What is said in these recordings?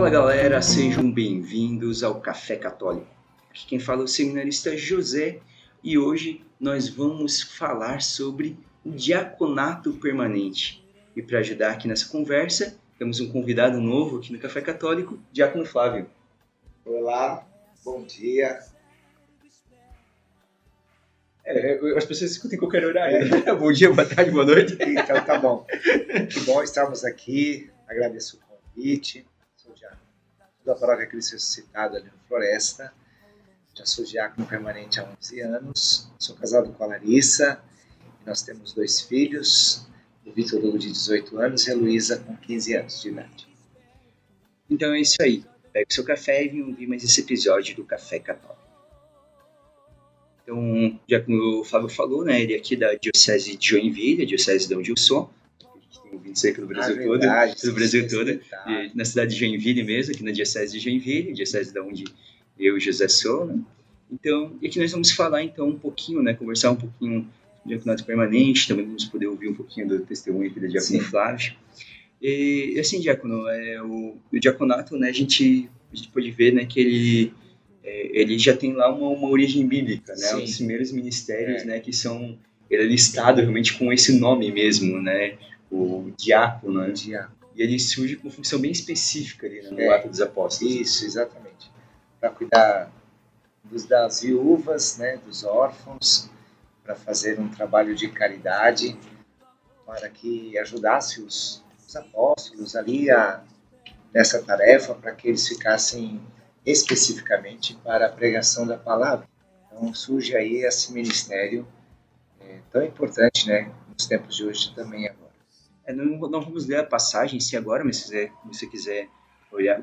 Fala galera, sejam bem-vindos ao Café Católico. Aqui quem fala é o seminarista José e hoje nós vamos falar sobre o diaconato permanente. E para ajudar aqui nessa conversa, temos um convidado novo aqui no Café Católico, Diácono Flávio. Olá, bom dia. As pessoas escutam em qualquer horário. Bom dia, boa tarde, boa noite. Então tá bom. Que bom estarmos aqui. Agradeço o convite. Sou diácono da Paróquia Cristo Ressuscitado ali no Floresta. Já sou diácono permanente há 11 anos. Sou casado com a Larissa. Nós temos 2 filhos. O Vitor Hugo, de 18 anos, e a Luísa, com 15 anos de idade. Então é isso aí. Pegue o seu café e venha ouvir mais esse episódio do Café Católico. Então, já como o Flávio falou, né, ele é aqui da Diocese de Joinville, a diocese de onde eu sou. A gente tem ouvido cerca do Brasil todo, na cidade de Joinville mesmo, aqui na Diocese de Joinville, diocese de onde eu e José sou, né? Então, e aqui nós vamos falar então um pouquinho, né, conversar um pouquinho do diaconato permanente, também vamos poder ouvir um pouquinho do testemunho aqui da Diácono Flávio. E assim, diácono, o diaconato, né, a gente pode ver, né, que ele já tem lá uma origem bíblica, né? Sim. Os primeiros ministérios, né, que são... Ele é listado realmente com esse nome mesmo, né? O diácono, né? E ele surge com uma função bem específica ali, né, no Atos dos Apóstolos. Isso, exatamente. Para cuidar das viúvas, né, dos órfãos, para fazer um trabalho de caridade, para que ajudasse os apóstolos ali nessa tarefa, para que eles ficassem especificamente para a pregação da palavra. Então surge aí esse ministério tão importante, né, nos tempos de hoje também agora. Não vamos ler a passagem em si agora, mas se você quiser olhar,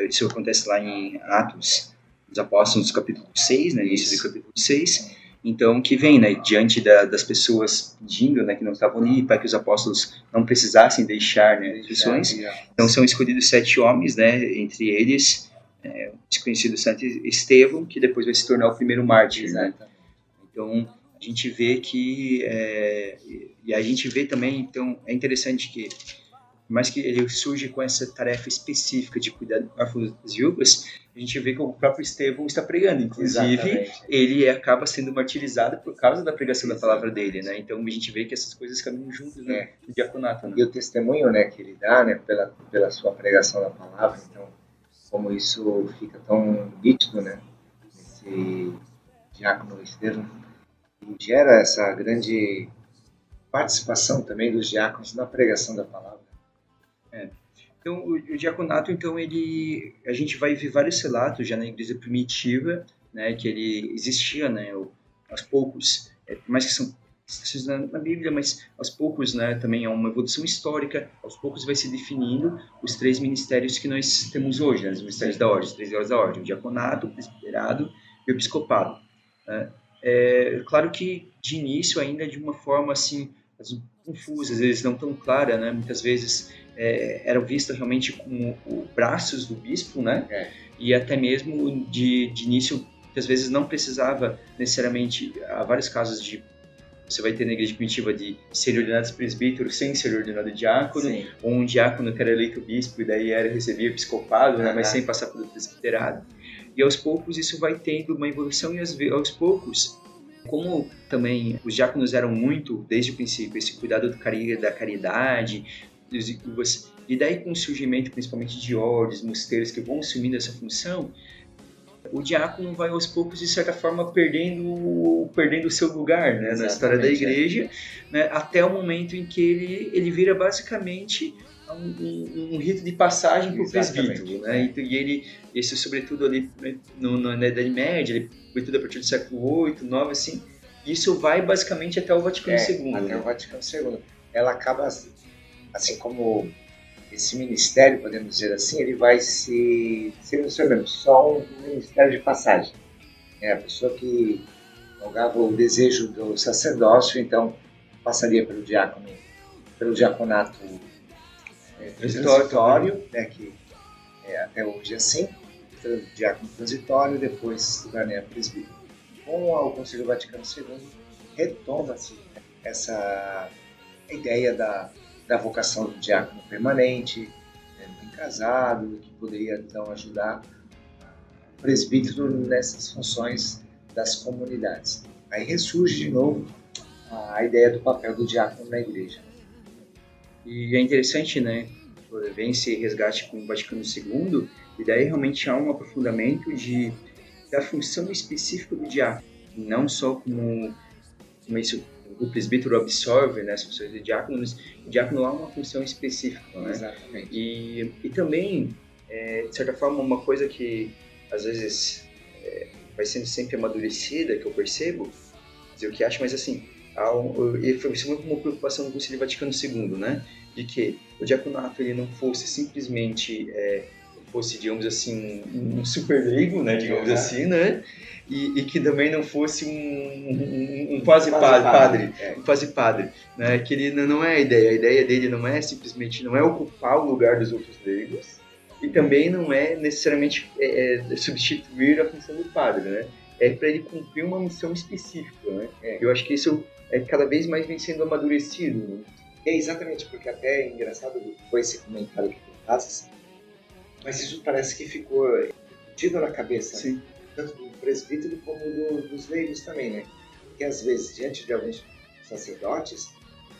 isso acontece lá em Atos dos Apóstolos, capítulo 6, né, início do capítulo 6, então que vem, né, diante das pessoas pedindo, né, que não estavam ali, para que os apóstolos não precisassem deixar, né, as missões. Então são escolhidos 7 homens, né, entre eles o desconhecido Santo Estevão, que depois vai se tornar o primeiro mártir, né? Então a gente vê que e a gente vê também, então é interessante que por mais que ele surge com essa tarefa específica de cuidar das viúvas, a gente vê que o próprio Estevão está pregando, inclusive Exatamente. ele acaba sendo martirizado por causa da pregação da palavra dele, né? Então a gente vê que essas coisas caminham juntas, né, no diaconato, né? E o testemunho, né, que ele dá, né, pela sua pregação da palavra, então como isso fica tão nítido, né, esse diácono Estevão, e gera essa grande participação também dos diáconos na pregação da palavra. Então, o diaconato, então, a gente vai ver vários relatos já na igreja primitiva, né, que ele existia, né, aos poucos, por mais que são na Bíblia, mas aos poucos, né, também é uma evolução histórica, aos poucos vai se definindo os 3 ministérios que nós temos hoje, né, os ministérios da ordem, os 3 graus da ordem, o diaconato, o presbiterado e o episcopado. Né? Claro que de início ainda de uma forma assim confusa, às vezes não tão clara, né, muitas vezes eram vistas realmente como braços do bispo, né, e até mesmo de início, muitas vezes não precisava necessariamente, há vários casos você vai ter na igreja primitiva de ser ordenado presbítero sem ser ordenado diácono, Sim. ou um diácono que era eleito bispo e daí recebia episcopado, né, mas sem passar pelo presbiterado. E aos poucos isso vai tendo uma evolução e aos poucos, como também os diáconos eram muito, desde o princípio, esse cuidado da caridade, e daí com o surgimento principalmente de ordens, mosteiros que vão assumindo essa função, o diácono vai aos poucos, de certa forma, perdendo o seu lugar, né, na história da igreja, né, até o momento em que ele vira basicamente um rito de passagem para o presbítero, né? E ele, isso sobretudo ali na Idade Média, sobretudo a partir do século VIII, IX, assim, isso vai basicamente até o Vaticano II. Até né? o Vaticano II. Ela acaba, assim como esse ministério, podemos dizer assim, ele vai se mesmo, só um ministério de passagem. A pessoa que algava o desejo do sacerdócio, então passaria pelo diaconato transitório, né, que até hoje é assim, diácono transitório, depois se torna presbítero. Com o Concílio Vaticano II, retoma-se essa ideia da vocação do diácono permanente, casado, que poderia então ajudar o presbítero nessas funções das comunidades. Aí ressurge de novo a ideia do papel do diácono na igreja. E é interessante, né? Vem esse resgate com o Vaticano II, e daí realmente há um aprofundamento da função específica do diácono, não só como isso, o presbítero absorve, né, as funções do diácono, mas o diácono há uma função específica, né? Exatamente. E também, de certa forma, uma coisa que às vezes vai sendo sempre amadurecida, que eu percebo, dizer o que acho, mas assim, e foi muito uma preocupação do Concílio Vaticano II, né? De que o diaconato ele não fosse simplesmente, fosse, digamos assim, um super leigo, né? Digamos assim, né? E que também não fosse um quase padre, um quase padre, né? Que ele não é a ideia dele não é simplesmente, não é ocupar o lugar dos outros leigos, e também não é necessariamente substituir a função do padre, né? É para ele cumprir uma missão específica, né? Eu acho que isso cada vez mais vem sendo amadurecido, né? Exatamente, porque até é engraçado foi esse comentário que tu fazes, mas isso parece que ficou tido na cabeça, sim, tanto do presbítero como dos leigos também, né? Porque às vezes, diante de alguns sacerdotes,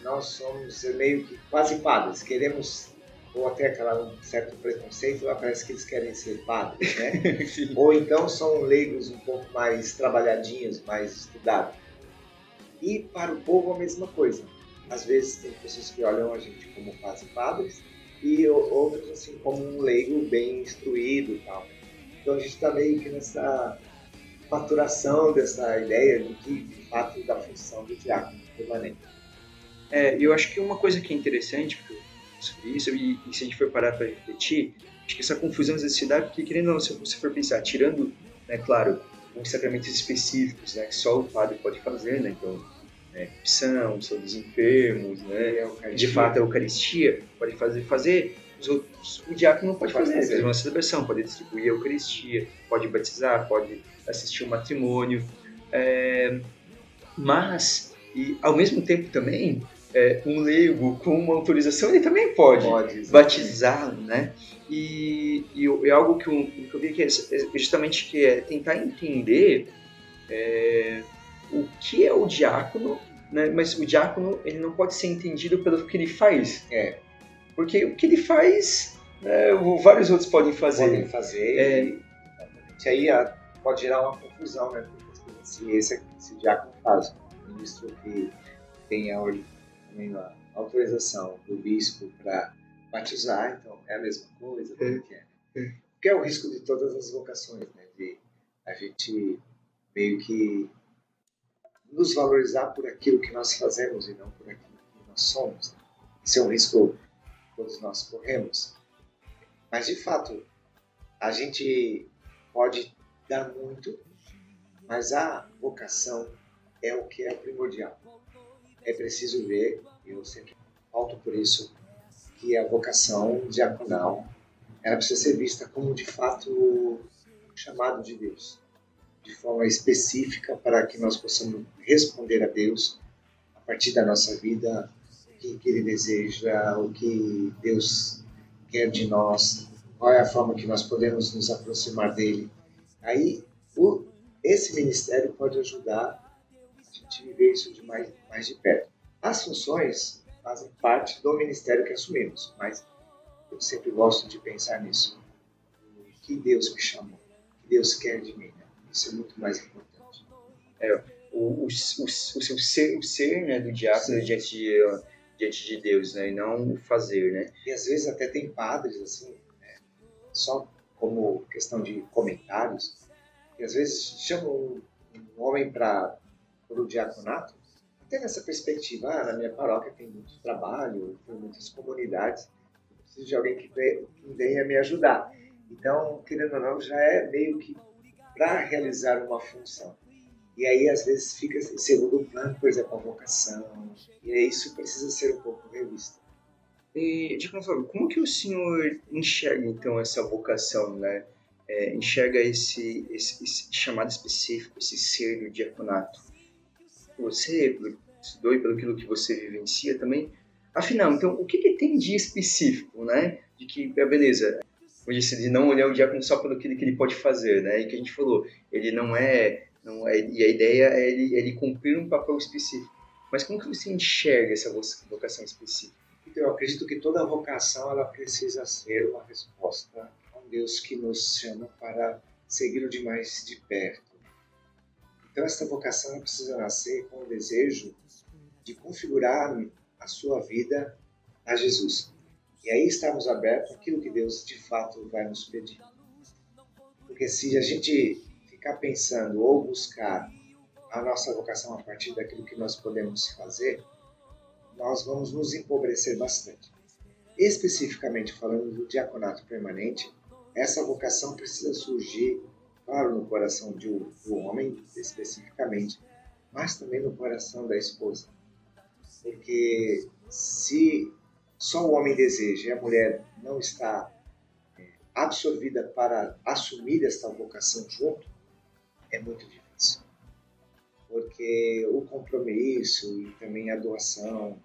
nós somos meio que quase padres, queremos, ou até um certo preconceito, lá parece que eles querem ser padres, né? Ou então são leigos um pouco mais trabalhadinhos, mais estudados. E para o povo a mesma coisa. Às vezes tem pessoas que olham a gente como quase padres e outros assim como um leigo bem instruído e tal. Então a gente está meio que nessa maturação dessa ideia do que de fato da função do diácono permanente. Eu acho que uma coisa que é interessante sobre isso, e se a gente for parar para refletir, acho que essa confusão às vezes se dá porque, querendo ou não, se você for pensar, tirando, né, claro, os sacramentos específicos, né, que só o padre pode fazer, né, então, opção, sobre os enfermos, né, de fato a Eucaristia, pode fazer os outros, o diácono não pode fazer uma celebração, pode distribuir a Eucaristia, pode batizar, pode assistir um matrimônio, mas, e ao mesmo tempo também, um leigo com uma autorização, ele também pode batizar, né? E é algo que eu vi que é justamente que é tentar entender o que é o diácono, né? Mas o diácono ele não pode ser entendido pelo que ele faz. Porque o que ele faz, vários outros podem fazer. E aí pode gerar uma confusão, né? Porque se esse diácono faz, o ministro que tem a autorização do bispo para batizar, então é a mesma coisa, como que é? Porque é o risco de todas as vocações, né? De a gente meio que nos valorizar por aquilo que nós fazemos e não por aquilo que nós somos. Esse é um risco que todos nós corremos. Mas, de fato, a gente pode dar muito, mas a vocação é o que é primordial. É preciso ver, eu sempre pauto por isso, que a vocação diaconal ela precisa ser vista como, de fato, um chamado de Deus, de forma específica para que nós possamos responder a Deus a partir da nossa vida, o que Ele deseja, o que Deus quer de nós, qual é a forma que nós podemos nos aproximar dele. Aí, esse ministério pode ajudar a gente viver isso mais de perto. As funções fazem parte do ministério que assumimos, mas eu sempre gosto de pensar nisso. O que Deus me chamou, o que Deus quer de mim, né? Isso é muito mais importante. O seu ser, né, do diácono diante de Deus, né, e não o fazer, né? E às vezes até tem padres, assim, né, só como questão de comentários, que às vezes chamam um homem para o diaconato, até nessa perspectiva, na minha paróquia tem muito trabalho, tem muitas comunidades, eu preciso de alguém que venha me ajudar. Então, querendo ou não, já é meio que para realizar uma função. E aí, às vezes, fica em segundo plano, por exemplo, a vocação. E aí, isso precisa ser um pouco revisto. E, Diácono Fábio, como que o senhor enxerga, então, essa vocação, né? Enxerga esse chamado específico, esse ser do diaconato? Você, pelo que estudou e pelo que você vivencia também, afinal, então, o que tem de específico, né? de que, beleza, como eu disse, de não olhar o diácono só pelo que ele pode fazer, né? E que a gente falou, ele não é, e a ideia é ele cumprir um papel específico. Mas como que você enxerga essa vocação específica? Então, eu acredito que toda vocação ela precisa ser uma resposta a um Deus que nos chama para segui-lo de mais de perto. Então, essa vocação ela precisa nascer com o desejo de configurar a sua vida a Jesus. E aí estamos abertos àquilo que Deus de fato vai nos pedir. Porque se a gente ficar pensando ou buscar a nossa vocação a partir daquilo que nós podemos fazer, nós vamos nos empobrecer bastante. Especificamente falando do diaconato permanente, essa vocação precisa surgir, claro, no coração do homem, especificamente, mas também no coração da esposa. Porque se só o homem deseja e a mulher não está absorvida para assumir esta vocação junto, é muito difícil. Porque o compromisso e também a doação,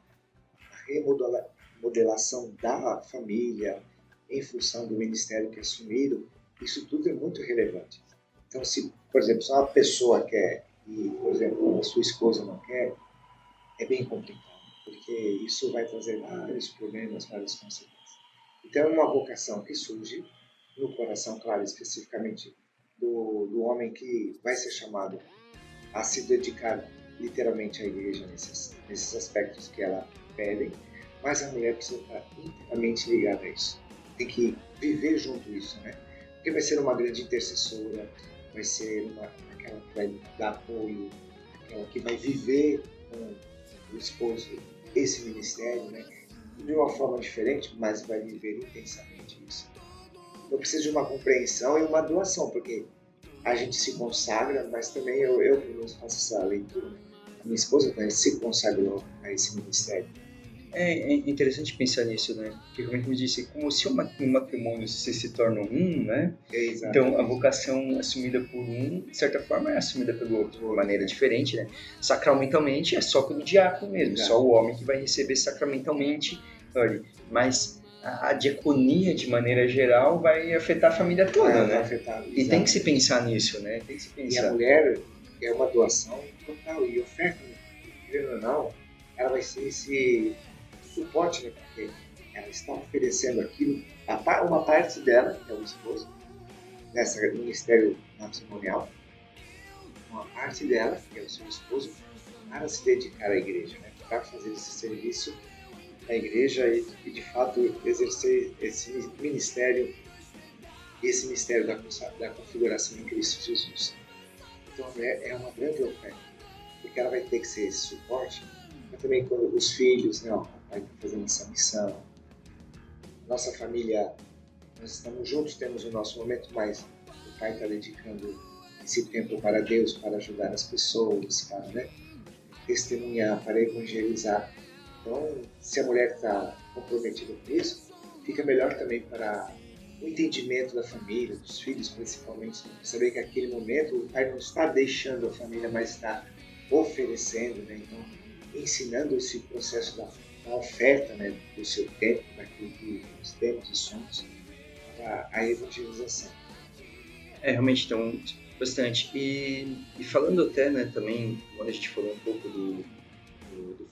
a remodelação da família em função do ministério que assumiram, isso tudo é muito relevante. Então, se, por exemplo, se uma pessoa quer e, por exemplo, a sua esposa não quer, é bem complicado, porque isso vai trazer vários problemas, várias consequências. Então, é uma vocação que surge no coração, claro, especificamente do homem que vai ser chamado a se dedicar literalmente à igreja nesses aspectos que ela pede, mas a mulher precisa estar inteiramente ligada a isso. Tem que viver junto isso, né? Porque vai ser uma grande intercessora, vai ser aquela que vai dar apoio, aquela que vai viver com o esposo esse ministério, né? De uma forma diferente, mas vai viver intensamente isso. Então precisa de uma compreensão e uma doação, porque a gente se consagra, mas também eu pelo menos faço essa leitura. A minha esposa também se consagrou a esse ministério. É interessante pensar nisso, né? Porque, como eu disse, como se um matrimônio se torna um, né? Então, a vocação assumida por um, de certa forma, é assumida pelo outro de uma maneira diferente, né? Sacramentalmente é só pelo diácono mesmo, só o homem que vai receber sacramentalmente. Olha, mas a diaconia, de maneira geral, vai afetar a família toda, né? Afetar, e tem que se pensar nisso, né? Tem que se pensar. E a mulher é uma doação total, e oferta, querendo ou não, ela vai ser esse suporte, né? Porque ela está oferecendo aquilo, uma parte dela, que é o esposo, nesse ministério matrimonial, uma parte dela, que é o seu esposo, para se dedicar à igreja, né? Para fazer esse serviço na igreja e de fato exercer esse ministério da configuração em Cristo Jesus. Então é uma grande oferta, porque ela vai ter que ser esse suporte, mas também com os filhos, né? Ó, vai estar fazendo essa missão. Nossa família, nós estamos juntos, temos o nosso momento, mas o pai está dedicando esse tempo para Deus, para ajudar as pessoas, para, né, testemunhar, para evangelizar. Então, se a mulher está comprometida com isso, fica melhor também para o entendimento da família, dos filhos principalmente, né? Saber que naquele momento o pai não está deixando a família, mas está oferecendo, né? Então, ensinando esse processo da oferta, né, do seu tempo, daquilo que nós temos e somos, para a evangelização. Realmente, então, bastante. E falando até, né, também, quando a gente falou um pouco do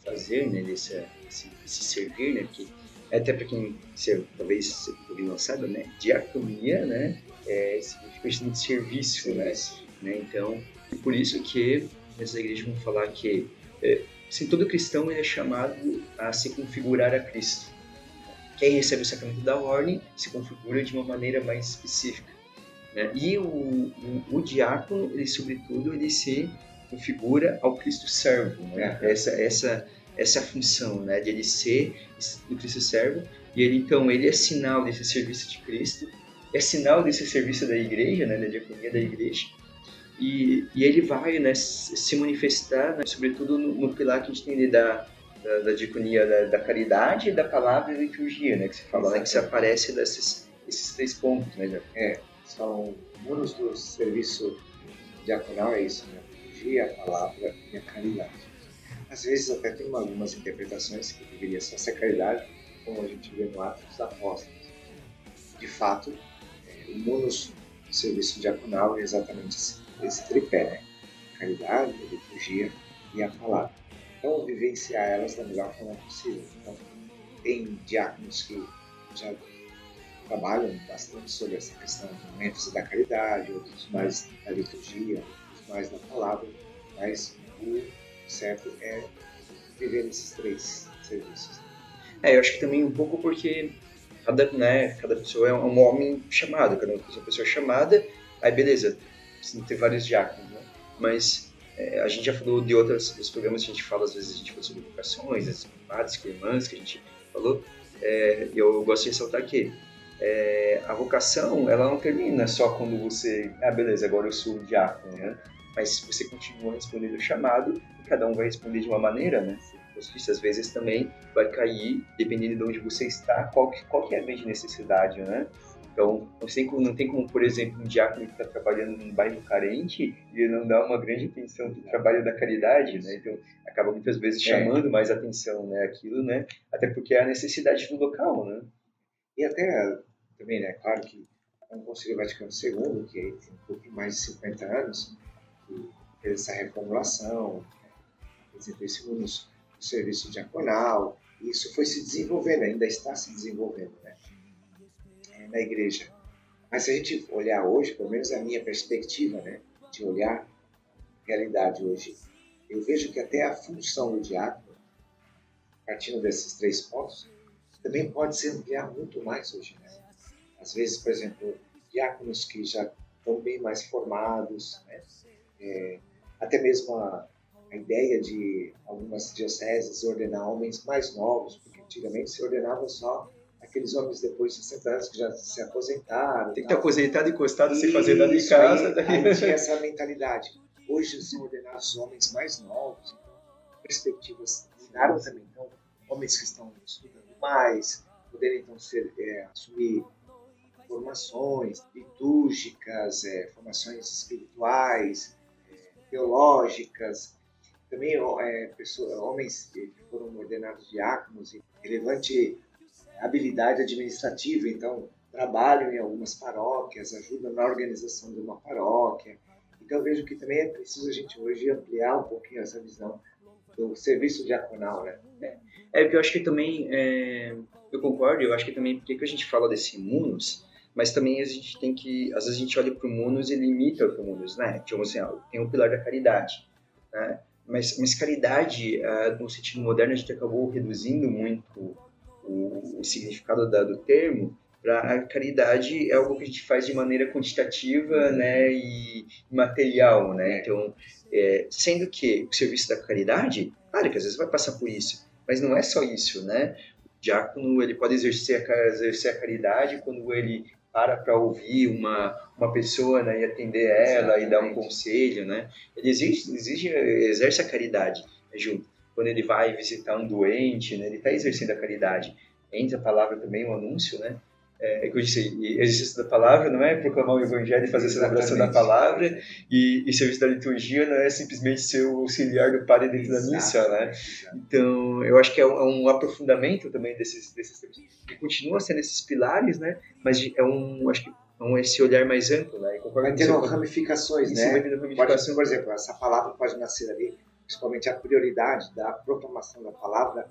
fazer, né, desse servir, né, porque até para quem talvez não saiba, né, diaconia, né, significa questão de serviço, né, então, por isso que nessa igreja vão falar que assim, todo cristão ele é chamado a se configurar a Cristo. Quem recebe o sacramento da ordem se configura de uma maneira mais específica, né? E o diácono, ele sobretudo, ele se configura ao Cristo servo, né? Essa função, né, de ele ser o Cristo servo, e ele é sinal desse serviço de Cristo, é sinal desse serviço da igreja, né, da diaconia da igreja, e ele vai, né, se manifestar, né, sobretudo no pilar que a gente tem da diaconia da caridade e da palavra e da liturgia, né, que se fala, né, que se aparece esses 3 pontos, né? São muros do serviço diaconal, é isso, né? A liturgia, a palavra e a caridade. Às vezes até tem algumas interpretações que deveria só ser caridade, como a gente vê no Atos dos Apóstolos. de fato, o munus do serviço diaconal é exatamente esse tripé, né? Caridade, a liturgia e a palavra. Então, vivenciar elas da melhor forma possível. Então, tem diáconos que já trabalham bastante sobre essa questão do ênfase da caridade, outros mais da liturgia, outros mais da palavra, mas o certo é viver esses três serviços. Eu acho que também um pouco porque cada pessoa é um homem chamado, cada pessoa é chamada, aí beleza, precisa ter vários diáconos, né? Mas a gente já falou de dos programas que a gente fala, às vezes a gente fala sobre vocações, as padres, irmãs que a gente falou, e eu gosto de ressaltar que a vocação, ela não termina só quando você, beleza, agora eu sou diácono, né? Mas você continua respondendo o chamado e cada um vai responder de uma maneira, né? Às vezes também vai cair, dependendo de onde você está, qual que é a grande necessidade, né? Então, não tem como, por exemplo, um diácono que está trabalhando num bairro carente e ele não dá uma grande atenção para o trabalho da caridade, né? Então, acaba muitas vezes chamando mais atenção, né? Aquilo, né? Até porque é a necessidade do local, né? E até, também, né? Claro que é um Concílio Vaticano II, que aí tem um pouco mais de 50 anos, que fez essa reformulação, apresentou esse munus do serviço diaconal, e isso foi se desenvolvendo, ainda está se desenvolvendo, né? Na igreja. Mas se a gente olhar hoje, pelo menos a minha perspectiva, né, de olhar a realidade hoje, eu vejo que até a função do diácono, partindo desses três pontos, também pode se ampliar muito mais hoje, né? Às vezes, por exemplo, diáconos que já estão bem mais formados, né? Até mesmo a ideia de algumas dioceses ordenar homens mais novos, porque antigamente se ordenava só aqueles homens depois de 60 anos que já se aposentaram. Tem que estar aposentado, encostado, sem fazer nada em casa. Aí tinha essa mentalidade. Hoje são ordenados homens mais novos, então perspectivas mudaram também. Então, homens que estão estudando mais, poderem então assumir formações litúrgicas, formações espirituais, teológicas, também homens que foram ordenados diáconos e relevante habilidade administrativa, então trabalham em algumas paróquias, ajudam na organização de uma paróquia. Então eu vejo que também é preciso a gente hoje ampliar um pouquinho essa visão do serviço diaconal, né? Porque eu acho que também, eu concordo, eu acho que também, porque que a gente fala desse munus, mas também a gente tem que, às vezes a gente olha para o munus e limita o munus, né? Tipo assim, tem o pilar da caridade, né? Mas caridade, no sentido moderno, a gente acabou reduzindo muito o significado do termo. Para a caridade é algo que a gente faz de maneira quantitativa, né, e material, né? Então, sendo que o serviço da caridade, claro que às vezes vai passar por isso, mas não é só isso, né? O diácono, ele pode exercer a caridade quando ele para ouvir uma pessoa, né, e atender ela. Exatamente. E dar um conselho, né? Ele exerce a caridade, né, junto. Quando ele vai visitar um doente, né, ele está exercendo a caridade. Entra a palavra também, o anúncio, né? Que eu disse, exercício da palavra não é proclamar o evangelho e fazer a celebração da palavra, e serviço da liturgia não é simplesmente ser o auxiliar do padre dentro da missa, né? Então, eu acho que é um aprofundamento também desses termos, que continua sendo esses pilares, né? Mas acho que esse olhar mais amplo, né? Vai tendo ramificações, né? Vai tendo ramificações. Por exemplo, essa palavra pode nascer ali, principalmente a prioridade da proclamação da palavra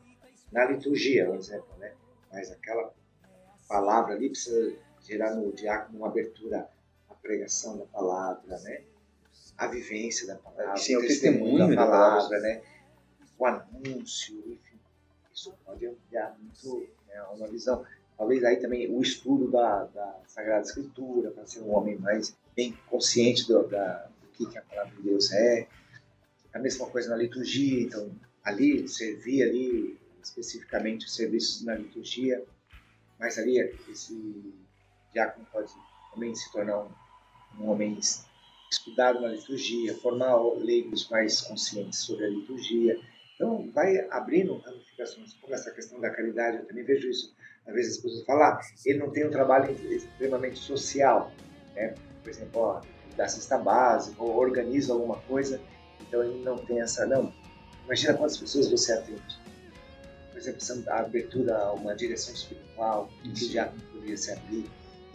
na liturgia, por exemplo, né? Mas aquela palavra ali precisa gerar no diácono uma abertura à pregação da palavra, né? A vivência da palavra, sim, o testemunho da palavra, né? O anúncio, enfim, isso pode ampliar muito, né, uma visão. Talvez aí também o estudo da Sagrada Escritura, para ser um homem mais bem consciente do que a palavra de Deus é. A mesma coisa na liturgia, então ali servir ali especificamente os serviços na liturgia. Mas ali esse diácono pode também se tornar um homem estudado na liturgia, formar leigos mais conscientes sobre a liturgia. Então, vai abrindo ramificações, como essa questão da caridade. Eu também vejo isso. Às vezes as pessoas falam, ele não tem um trabalho extremamente social, né? Por exemplo, da cesta básica, ou organiza alguma coisa, então ele não tem essa... Não, imagina quantas pessoas você atende. Por exemplo, a abertura a uma direção espiritual, que já poderia se abrir.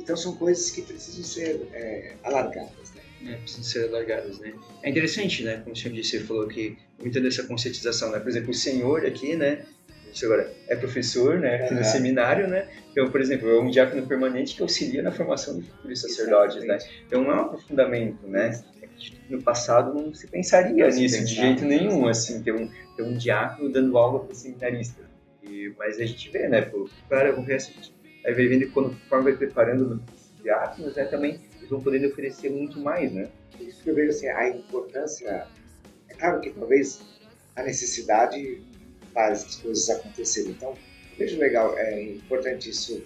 Então são coisas que precisam ser alargadas, né? Precisam ser alargadas, né? É interessante, né? Como o senhor disse, ele falou que muita dessa conscientização, né? Por exemplo, o senhor aqui, né? Isso agora é professor, né? Aqui no seminário, né? Então, por exemplo, é um diácono permanente que auxilia na formação de futuros sacerdotes, né? Então, não é um aprofundamento, né? No passado não se pensaria nisso de jeito nenhum, assim, ter um diácono dando aula para seminaristas. Mas a gente vê, né? Claro, o resto, aí vai vendo que conforme vai preparando os diáconos, né? Também eles vão podendo oferecer muito mais, né? Isso que eu vejo, assim, a importância... É claro que talvez a necessidade faz as coisas acontecerem. Então, eu vejo legal, é importante isso.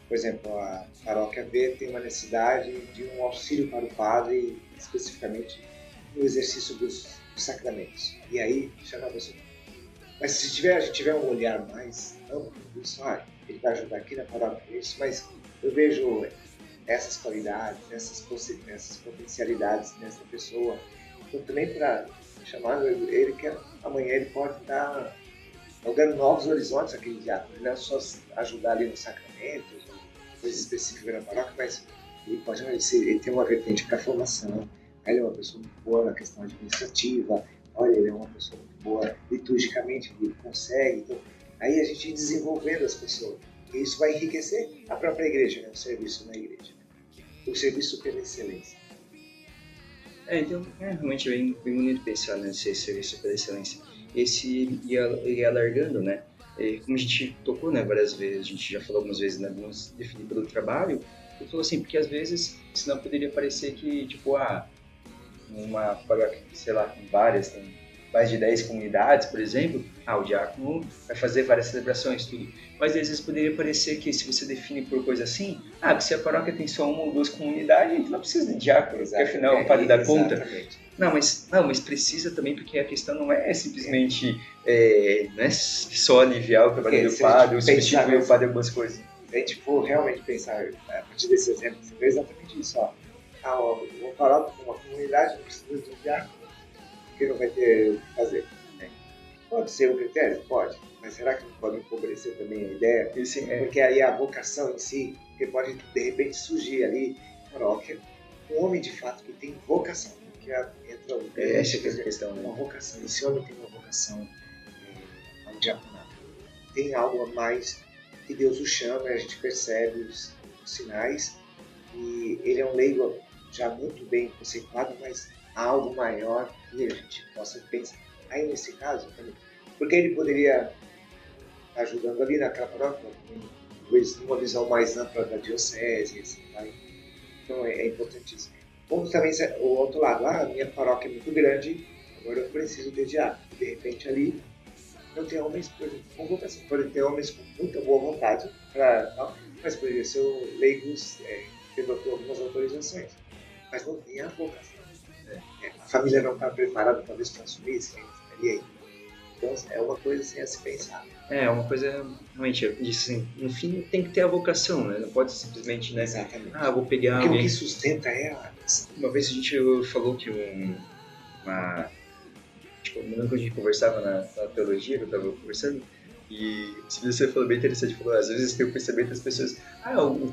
Por exemplo, a paróquia V tem uma necessidade de um auxílio para o padre, especificamente no exercício dos sacramentos. E aí, chama a pessoa. Mas se a gente tiver um olhar mais amplo, isso, ele vai ajudar aqui na paróquia, isso, mas eu vejo essas qualidades, essas potencialidades nessa pessoa. Então, também para chamar ele, que amanhã ele pode estar dando novos horizontes àquele diácono. Não é só ajudar ali nos sacramentos, coisas específicas na paróquia, mas ele pode ele tem uma vertente para a formação. Ele é uma pessoa muito boa na questão administrativa. Olha, ele é uma pessoa muito boa liturgicamente, ele consegue. Então, aí a gente ir desenvolvendo as pessoas. E isso vai enriquecer a própria igreja, né? O serviço na igreja. O serviço pela excelência. Então, realmente é bem bonito pensar nesse serviço pela excelência. Esse ia alargando, né? Como a gente tocou, né, várias vezes, a gente já falou algumas vezes, né, vamos definir pelo trabalho, eu falo assim, porque às vezes, senão poderia parecer que, tipo, uma paróquia, sei lá, com várias, tem mais de 10 comunidades, por exemplo, o diácono vai fazer várias celebrações, tudo. Mas às vezes poderia parecer que se você define por coisa assim, se a paróquia tem só uma ou duas comunidades, a gente não precisa de diácono, porque afinal o padre dá conta. Não, mas precisa também, porque a questão não é simplesmente não é só aliviar o trabalho do padre, ou substituir o padre em algumas coisas. Se a gente for realmente pensar, a partir desse exemplo, você vê exatamente isso, uma paróquia com uma comunidade não precisa de um diácono, porque não vai ter o que fazer. Pode ser um critério? Pode. Mas será que não pode empobrecer também a ideia? Porque aí a vocação em si, porque pode de repente surgir ali, paróquia, um homem de fato que tem vocação. Que entra essa é a questão, né? Uma vocação. Esse homem tem uma vocação ao diaconato. Tem algo a mais que Deus o chama, a gente percebe os sinais. E ele é um leigo já muito bem conceituado, mas há algo maior que a gente possa pensar. Aí nesse caso, porque ele poderia estar ajudando ali naquela paróquia, talvez numa visão mais ampla da diocese, assim, tá? Então é importantíssimo. Como também o outro lado, a minha paróquia é muito grande, agora eu preciso de diácono. De repente ali não tem homens com vocação, podem ter homens com muita boa vontade, mas poderia ser leigos tendo algumas autorizações, mas não tem a vocação. A família não está preparada talvez para assumir isso. Então é uma coisa assim a se pensar. É uma coisa, realmente, eu disse assim, no fim tem que ter a vocação, né? Não pode simplesmente, né? Exatamente. Vou pegar porque alguém... o que sustenta Uma vez a gente falou que quando a gente conversava na teologia, que eu estava conversando, e você falou bem interessante, falou, às vezes tem o pensamento das pessoas,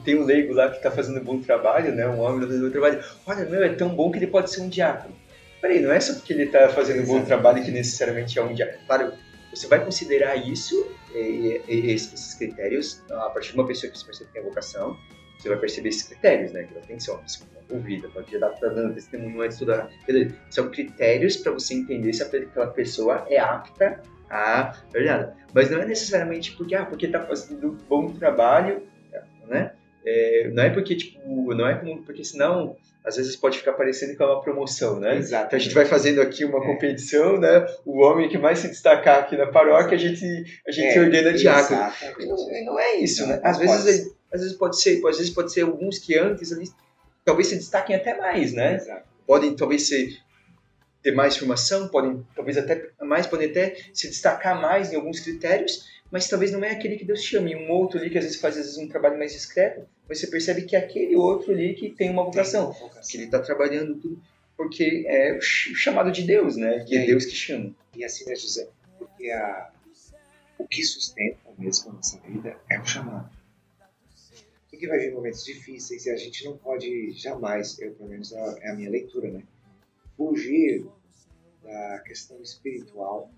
tem um leigo lá que está fazendo um bom trabalho, né? Um homem está fazendo um bom trabalho, olha, é tão bom que ele pode ser um diácono. Peraí, não é só porque ele está fazendo um bom trabalho que necessariamente é um diácono. Claro, você vai considerar isso, esses critérios, a partir de uma pessoa que você percebe que tem a vocação, você vai perceber esses critérios, né? Que ela tem que ser uma pessoa ouvida, pode já estar dando testemunho antes de estudar. São critérios para você entender se aquela pessoa é apta a... Verdade. Mas não é necessariamente porque está fazendo um bom trabalho, né? Não é porque, não é como, porque senão, às vezes pode ficar parecendo que é uma promoção, né? Exatamente. Então a gente vai fazendo aqui uma competição, né? O homem que mais se destacar aqui na paróquia, a gente ordena diácono. Não é isso, não, né? Às vezes pode ser alguns que antes ali talvez se destaquem até mais, né? Exato. Podem talvez ter mais formação, podem até se destacar mais em alguns critérios, mas talvez não é aquele que Deus chama. E um outro ali que às vezes faz um trabalho mais discreto, mas você percebe que é aquele outro ali que tem uma vocação. Que ele está trabalhando tudo, porque é o chamado de Deus, né? Que é Deus que chama. E assim, né, José? Porque o que sustenta mesmo a nossa vida é o chamado. Porque porque vai vir momentos difíceis e a gente não pode jamais, eu pelo menos é a minha leitura, né? Fugir da questão espiritual,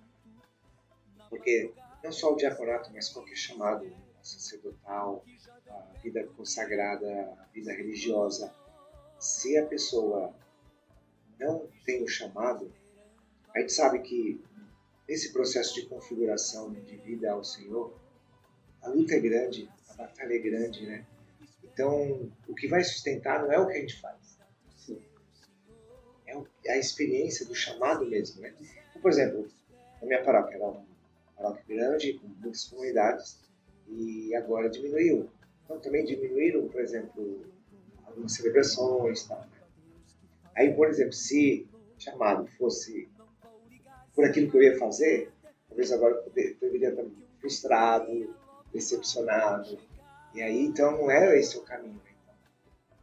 porque não só o diaconato, mas qualquer chamado sacerdotal, a vida consagrada, a vida religiosa, se a pessoa não tem o chamado, a gente sabe que nesse processo de configuração de vida ao Senhor, a luta é grande, a batalha é grande, né? Então, o que vai sustentar não é o que a gente faz, é a experiência do chamado mesmo, né? Então, por exemplo, a minha paróquia era uma paróquia grande, com muitas comunidades, e agora diminuiu. Então, também diminuíram, por exemplo, algumas celebrações e tal, né? Aí, por exemplo, se chamado fosse por aquilo que eu ia fazer, talvez agora eu deveria estar frustrado, decepcionado. E aí, então, não é esse o caminho. Né?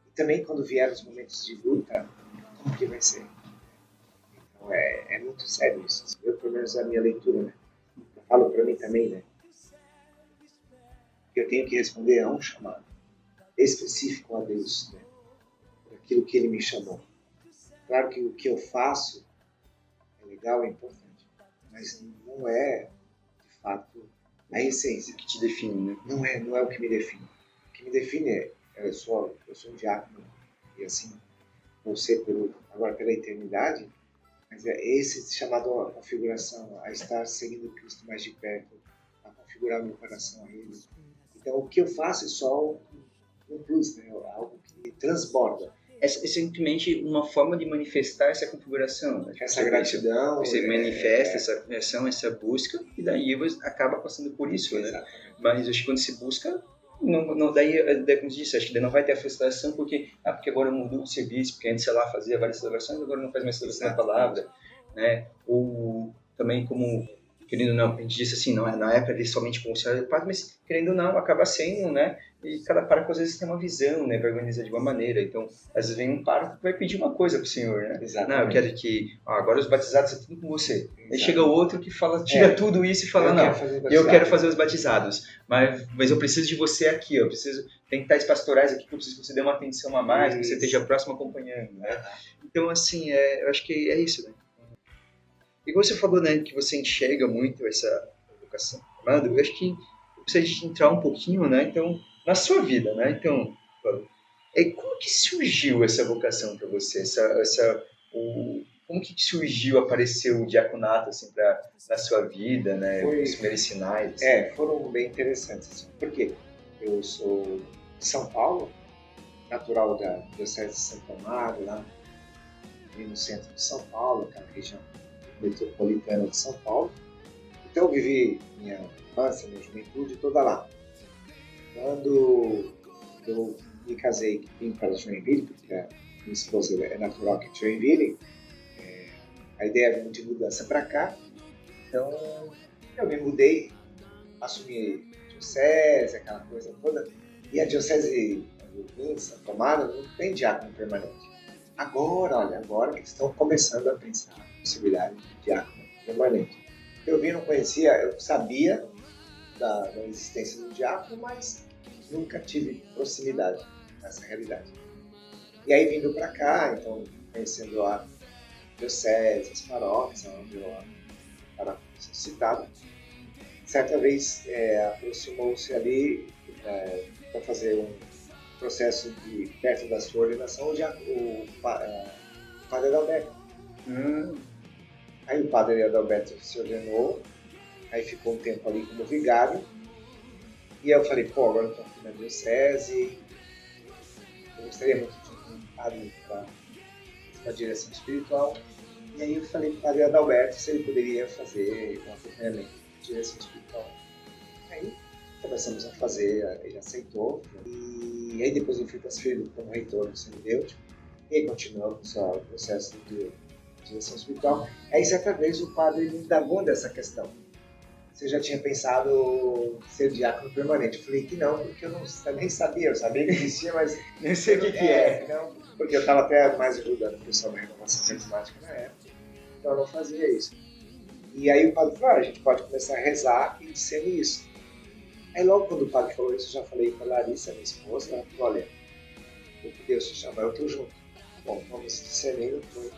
E também, quando vieram os momentos de luta, como que vai ser? Então, é muito sério isso. Eu, pelo menos, é a minha leitura, né? Eu falo para mim também, né? Que eu tenho que responder a um chamado específico a Deus, né? Por aquilo que Ele me chamou. Claro que o que eu faço é legal, é importante, mas não é, de fato, a essência. O que te define, né? Não é o que me define. O que me define eu sou um diácono, e assim, vou ser agora pela eternidade, mas é esse chamado à configuração, a estar seguindo Cristo mais de perto, a configurar meu coração a Ele. Então, o que eu faço é só um plus, né? Algo que transborda. É simplesmente uma forma de manifestar essa configuração. Né? Essa gratidão. Você manifesta essa conversão, essa busca, e daí você acaba passando por isso, né? Mas acho que quando se busca, daí como disse, acho que daí não vai ter a frustração, porque agora mudou o serviço, porque antes, sei lá, fazia várias celebrações, agora não faz mais celebração da palavra, né? Ou também como, querendo ou não, a gente disse assim, não é na época de somente conselho, mas querendo ou não, acaba sendo, né? E cada pároco às vezes tem uma visão, né? Vai organizar de uma maneira. Então, às vezes vem um pároco que vai pedir uma coisa pro senhor, né? Exatamente. Não, eu quero que agora os batizados é tudo com você. Exatamente. Aí chega o outro que fala, tira tudo isso e fala, eu quero fazer os batizados, mas eu preciso de você aqui, eu preciso, tem tais pastorais aqui que eu preciso que você dê uma atenção a mais, que você esteja próximo acompanhando, né? Então, assim, eu acho que é isso, né? E você falou, né, que você enxerga muito essa vocação. Amado, eu acho que precisa entrar um pouquinho, né? Então, na sua vida, né? Então, como que surgiu essa vocação para você? Como que surgiu, apareceu o diaconato assim na sua vida, né? Os primeiros sinais. Foram bem interessantes. Assim, porque eu sou de São Paulo, natural da Diocese de Santo Amaro, lá no centro de São Paulo, aquela região metropolitana de São Paulo. Então, eu vivi minha infância, minha juventude toda lá. Quando eu me casei, vim para Joinville, porque a minha esposa é natural aqui de Joinville, a ideia era de mudança para cá. Então, eu me mudei, assumi a diocese, aquela coisa toda. E a diocese de Santo Amaro não tem diácono permanente. Agora que estão começando a pensar a possibilidade de diácono permanente. Eu não conhecia, eu sabia da existência do diácono, mas nunca tive proximidade nessa realidade. E aí, vindo para cá, então, conhecendo a diocese, as paróquias, onde eu era citado, certa vez aproximou-se ali para fazer um processo de perto da sua ordenação o padre Adalberto. Aí o padre Adalberto se ordenou, aí ficou um tempo ali como vigário, e eu falei, agora eu estou aqui na diocese, eu gostaria muito de um padre para a direção espiritual, e aí eu falei para o padre Adalberto se ele poderia fazer um acompanhamento de direção espiritual. Aí começamos a fazer, ele aceitou, e aí depois eu fui transferido como reitor do semidêutico, e aí continuamos o processo de direção espiritual. Aí certa vez o padre me indagou dessa questão. Você já tinha pensado ser diácono permanente? Eu falei que não, porque eu nem sabia, eu sabia que existia, mas nem sei o que é. Não, porque eu estava até mais ajudando o pessoal da renovação carismática na época, então eu não fazia isso. E aí o padre falou, a gente pode começar a rezar e dizendo isso. Aí logo quando o padre falou isso, eu já falei para Larissa, minha esposa, ela falou, olha, o que Deus te chamar, eu estou junto. Bom, vamos discernindo, foi.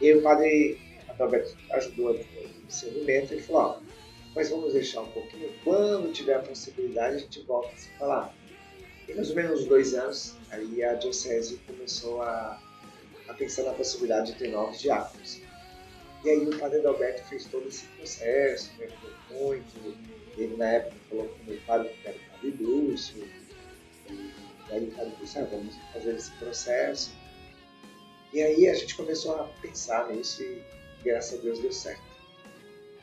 E aí o padre Adalberto ajudou no discernimento, ele falou, ó, mas vamos deixar um pouquinho, quando tiver a possibilidade a gente volta a se falar. E mais ou menos uns 2 anos, aí a diocese começou a pensar na possibilidade de ter novos diáconos. E aí o padre Adalberto fez todo esse processo, me ajudou muito. Ele na época falou com o meu padre, que era o padre Lúcio, e aí o padre disse, vamos fazer esse processo. E aí a gente começou a pensar nisso e graças a Deus deu certo.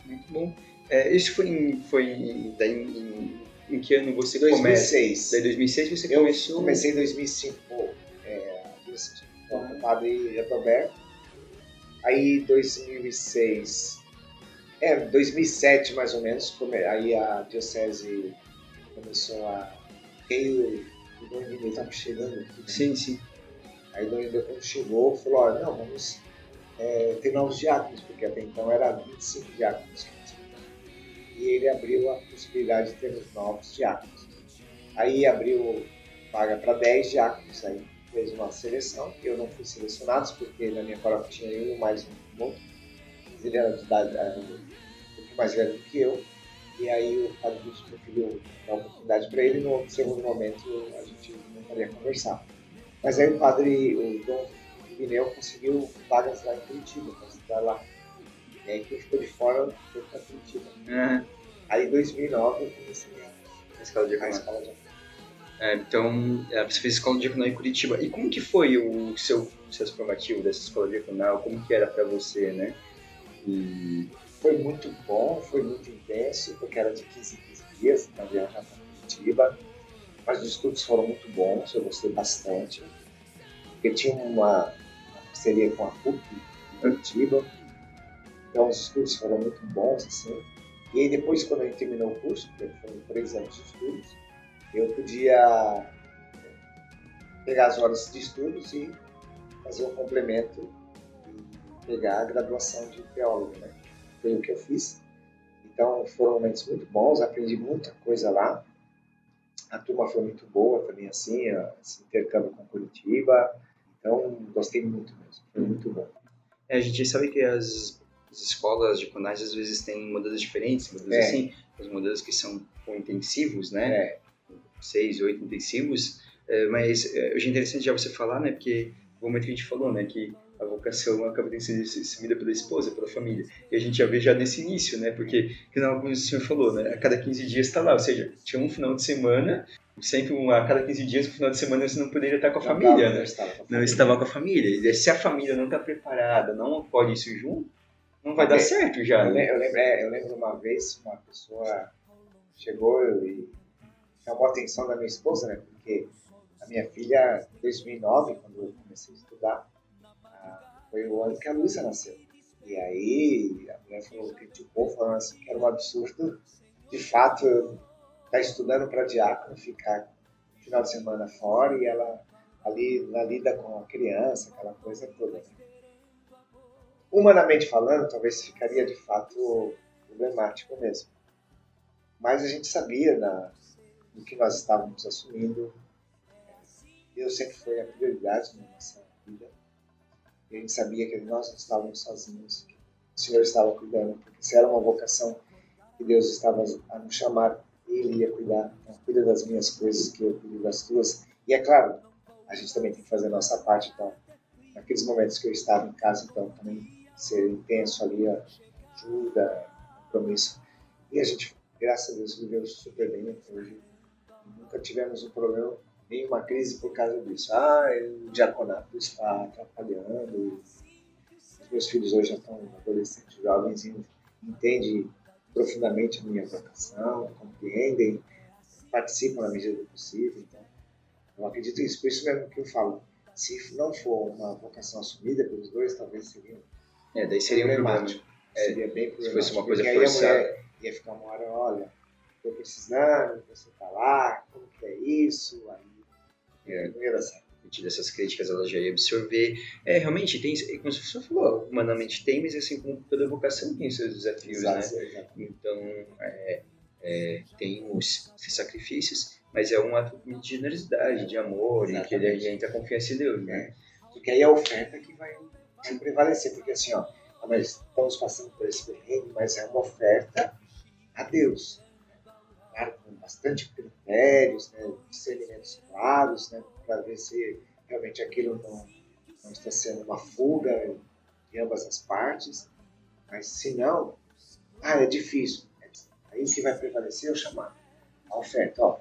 Muito bom. Isso foi daí em que ano você 2006. Começa? Daí 2006 você começou? Eu comecei em 2005 com o padre Adalberto. Aí 2006, 2007 mais ou menos, aí a diocese começou a... O Dom Emílio estava chegando aqui. Sim. Aí o Dom Emílio quando chegou, falou, olha, não, vamos ter novos diáconos, porque até então era 25 diáconos. E ele abriu a possibilidade de termos novos diáconos. Aí abriu vaga para 10 diáconos, aí fez uma seleção. Eu não fui selecionado, porque na minha paróquia tinha eu mais um outro. Ele era de idade um pouco mais velho do que eu. E aí o padre Lúcio preferiu dar oportunidade para ele. No segundo momento a gente não poderia conversar. Mas aí o Dom Irineu conseguiu vagas lá em Curitiba, para estudar lá. E aí quem ficou de fora foi para Curitiba. Aí em 2009 eu comecei a escola de diaconato. Então, você fez escola de diaconal em Curitiba. E como que foi o seu formativo dessa escola diaconal? Como que era para você, né? Foi muito bom, foi muito intenso, porque era de 15 em 15 dias para viajar para Curitiba. Mas os estudos foram muito bons, eu gostei bastante. Porque tinha uma parceria com a PUC de Curitiba. Então os estudos foram muito bons, assim. E aí depois, quando a gente terminou o curso, que foram 3 anos de estudos, eu podia pegar as horas de estudos e fazer um complemento e pegar a graduação de teólogo, né? Foi o que eu fiz. Então foram momentos muito bons, aprendi muita coisa lá. A turma foi muito boa também, assim, esse intercâmbio com Curitiba. Então gostei muito mesmo, foi muito bom. A gente sabe que as escolas diaconais às vezes têm modelos diferentes, assim, os modelos que são intensivos, né? 6, 8 intensivos, mas hoje é interessante já você falar, né? Porque o momento que a gente falou, né? Que a vocação acaba tendo sido assumida pela esposa, pela família. E a gente já vê já nesse início, né? Porque, como o senhor falou, né? A cada 15 dias está lá, ou seja, tinha um final de semana, sempre a cada 15 dias, no final de semana, você não poderia estar com a família, né? Não estava com a família. E se a família não está preparada, não acolhe isso junto, não vai dar certo já. Eu lembro uma vez, uma pessoa chegou e chamou a atenção da minha esposa, né? Porque a minha filha, em 2009, quando eu comecei a estudar, foi o ano que a Luísa nasceu. E aí a mulher falou, criticou, falando assim que era um absurdo, de fato, eu estar estudando para diácono, ficar no final de semana fora e ela ali na lida com a criança, aquela coisa toda. Humanamente falando, talvez ficaria de fato problemático mesmo. Mas a gente sabia no que nós estávamos assumindo. Deus sempre foi a prioridade na nossa vida. E a gente sabia que nós não estávamos sozinhos, que o Senhor estava cuidando, porque se era uma vocação que Deus estava a nos chamar, Ele ia cuidar. Então, cuida das minhas coisas, que eu cuido das tuas. E é claro, a gente também tem que fazer a nossa parte. Então, naqueles momentos que eu estava em casa, então, também ser intenso ali, ajuda, compromisso. E a gente, graças a Deus, viveu super bem até hoje. Nunca tivemos um problema, nenhuma crise por causa disso. O diaconato está atrapalhando. Os meus filhos hoje já estão adolescentes, jovens, e entendem profundamente a minha vocação, compreendem, participam na medida do possível. Então, eu acredito nisso. Por isso mesmo que eu falo, se não for uma vocação assumida pelos dois, talvez seria daí seria problemático. Seria bem problemático. Se fosse uma coisa porque forçada. Aí a mulher ia ficar uma hora, olha, estou precisando, você está lá, como que é isso? Aí não ia dar certo. Dessas críticas ela já ia absorver. Realmente tem, como você falou, humanamente tem, mas assim como toda vocação tem seus desafios, né? Exato. Então, tem esses sacrifícios, mas é um ato de generosidade, de amor, e que ele entra a confiança em Deus, né? Porque aí é a oferta que vai prevalecer, porque assim, ó, nós estamos passando por esse perrengue, mas é uma oferta a Deus. Claro, com bastante critérios, né, discernimentos claros, né, para ver se realmente aquilo não está sendo uma fuga de ambas as partes, mas se não, é difícil. Aí o que vai prevalecer é o chamado, a oferta. Ó,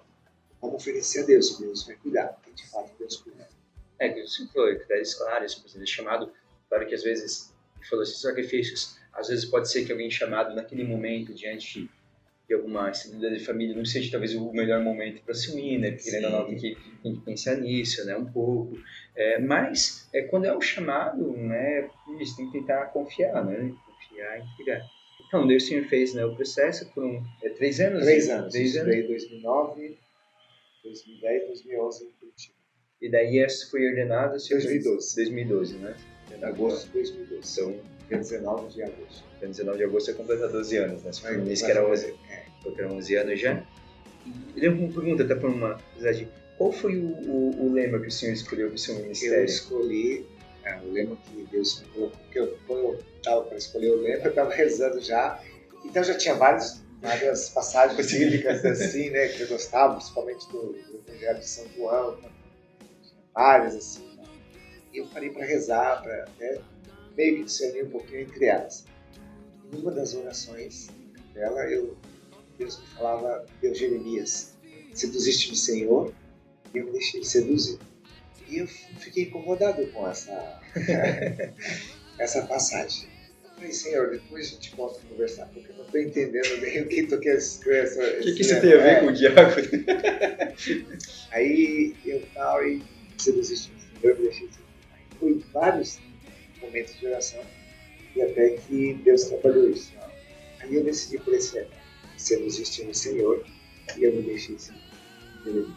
vamos oferecer a Deus, Deus vai cuidar, e de fato Deus cuida. Que você falou, critérios claros, por exemplo, chamado, claro que às vezes, falou esses sacrifícios, às vezes pode ser que alguém chamado naquele momento, diante de alguma estabilidade de família, não seja talvez o melhor momento para se unir, né? Porque ainda não tem que pensar nisso, né? Um pouco. Mas quando é um chamado, né? Isso tem que tentar confiar, né? Confiar e entregar. Então, Deus Senhor fez, né? O processo foram 3 anos? 3 anos. 3 anos. Em 2009, 2010, 2011 em Curitiba. E daí essa foi ordenada? 2012. 2012, né? Em agosto de 2012. Então, dia 19 de agosto. Dia 19 de agosto você completa 12 anos, né? Você foi no mês que era 11. Que era 11 anos já. E lembro uma pergunta, até por uma curiosidade. Qual foi o lema que o senhor escolheu para o seu ministério? Eu escolhi o lema que Deus me colocou. Porque quando eu estava para escolher o lema, eu estava rezando já. Então já tinha várias passagens bíblicas assim, né? Que eu gostava, principalmente do Evangelho de São João. Várias assim. E eu parei para rezar, para até meio que discernir um pouquinho entre elas. Em uma das orações dela, Deus me falava, Deus Jeremias, seduziste-me, Senhor, e eu me deixei seduzir. E eu fiquei incomodado com essa passagem. Eu falei, Senhor, depois a gente volta a conversar, porque eu não estou entendendo bem o que tu quer escrever. O que isso tem a ver com o diácono? Aí eu e seduziste-me, Senhor, eu me deixei seduzir. Aí foi vários momentos de oração, e até que Deus trabalhou isso. Aí eu decidi por esse ano, seduziste-me, Senhor, e eu me deixei seduzir.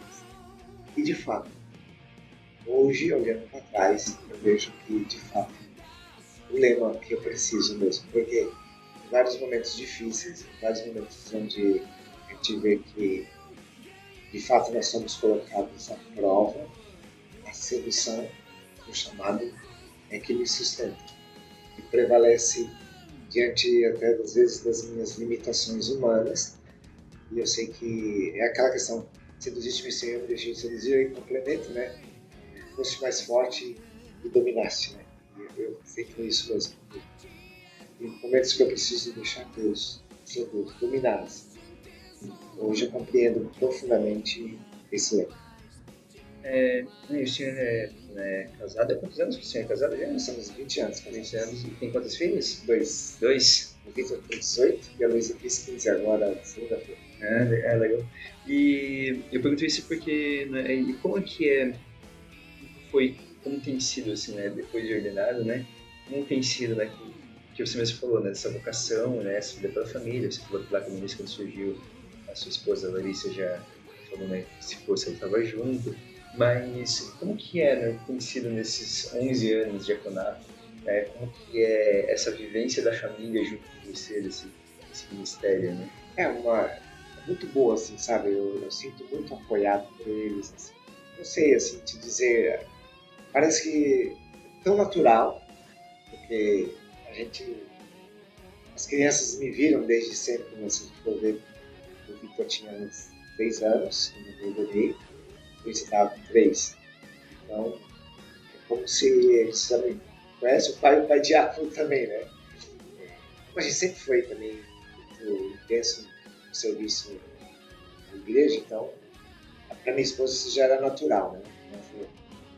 E de fato, hoje, olhando para trás, eu vejo que, de fato, o lema que eu preciso mesmo, porque em vários momentos difíceis, em vários momentos onde a gente vê que, de fato, nós somos colocados à prova, a sedução, o chamado, é que me sustenta e prevalece diante, até, às vezes, das minhas limitações humanas. E eu sei que é aquela questão, seduziste-me, Senhor, me deixei seduzir, e complemento, né? Foste mais forte e dominaste, né? E eu sinto isso mesmo. Em momentos que eu preciso deixar Deus, ser Deus, dominá-los. Hoje eu compreendo profundamente esse lema. O senhor é casado? Há quantos anos que o senhor é casado já? Nós temos 20 anos. 20 anos. E tem quantas filhas? 2. O Victor tem 18 e a Luísa fez 15 agora, segunda-feira. Legal. E eu pergunto isso porque, né, e como como tem sido, assim, né, depois de ordenado, né, como tem sido, né, que você mesmo falou, né, essa vocação, né, essa vida pela família, você falou que lá no início, quando surgiu, a sua esposa, a Larissa, já falou, né, que se fosse, ela estava junto, mas como que né, tem sido nesses 11 anos de diaconato, né, como que é essa vivência da família junto com você, desse ministério, né? É muito boa, assim, sabe? Eu sinto muito apoiado por eles, assim. Não sei, assim, te dizer, parece que é tão natural, porque as crianças me viram desde sempre, né? Se a gente for ver, o Victor tinha uns 3 anos, quando eu bebê, eu estava com 3. Então, é como se eles também conhecem o pai diácono também, né? Mas a gente sempre foi também muito intenso no serviço na igreja, então, para minha esposa isso já era natural, né?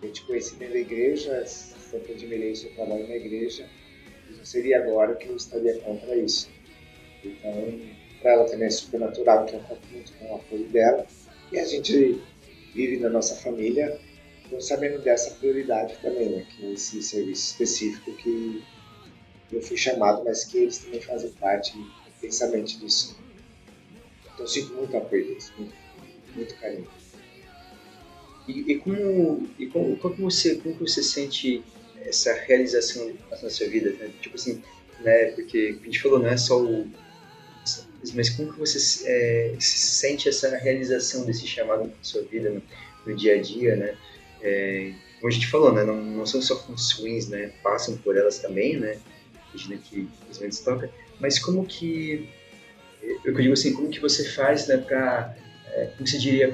Eu te conheci dentro da igreja, sempre admirei o seu trabalho na igreja, e não seria agora que eu estaria contra isso. Então, para ela também é super natural, que eu conto muito com o apoio dela, e a gente vive na nossa família, então sabendo dessa prioridade também, né? Que é esse serviço específico que eu fui chamado, mas que eles também fazem parte intensamente disso. Então eu sinto muito apoio deles, muito carinho. Como você sente essa realização na sua vida, né? Tipo assim, né? Porque a gente falou, não é só Mas como que você se sente essa realização desse chamado na sua vida, no dia a dia, né? Como a gente falou, né? Não são só funções, né? Passam por elas também, né? Imagina que os momentos toca. Mas como que, eu digo assim, como que você faz, né? Como você diria,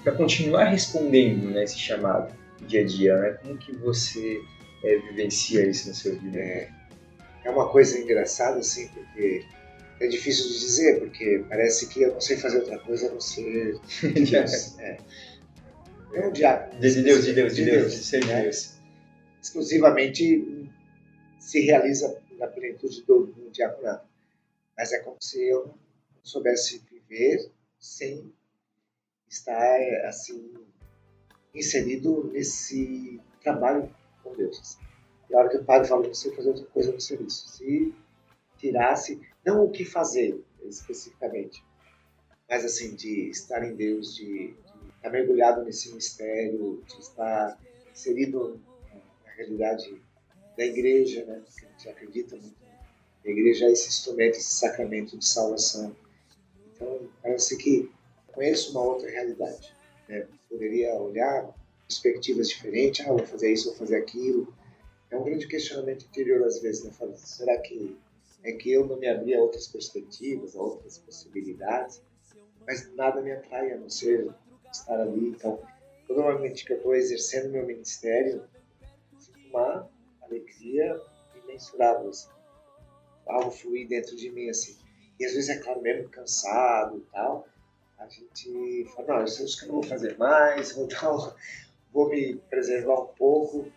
para continuar respondendo, né? Esse chamado no dia a dia, né? Como que você vivencia isso na sua vida? É uma coisa engraçada, assim, porque é difícil de dizer, porque parece que eu não sei fazer outra coisa a não ser de Deus. Não de diácono. De Deus, de ser de né? Deus. Exclusivamente se realiza na plenitude do diaconato. Mas é como se eu não soubesse viver sem estar, assim, inserido nesse trabalho com Deus. Assim. E a hora que o padre fala, não sei fazer outra coisa no serviço. Se tirasse, não o que fazer especificamente, mas assim, de estar em Deus, de estar mergulhado nesse mistério, de estar inserido na realidade da igreja, né? Porque a gente acredita muito. A igreja é esse instrumento, esse sacramento de salvação. Então, parece que conheço uma outra realidade. Né? Poderia olhar perspectivas diferentes, vou fazer isso, vou fazer aquilo. É um grande questionamento interior às vezes, né? Fala, será que é que eu não me abri a outras perspectivas, a outras possibilidades? Mas nada me atrai a não ser estar ali. Então, todo momento que eu estou exercendo meu ministério, sinto uma alegria imensurável, assim. Algo fluir dentro de mim, assim. E às vezes, é claro, mesmo cansado e tal, a gente fala, não, isso acho que eu não vou fazer mais, vou me preservar um pouco.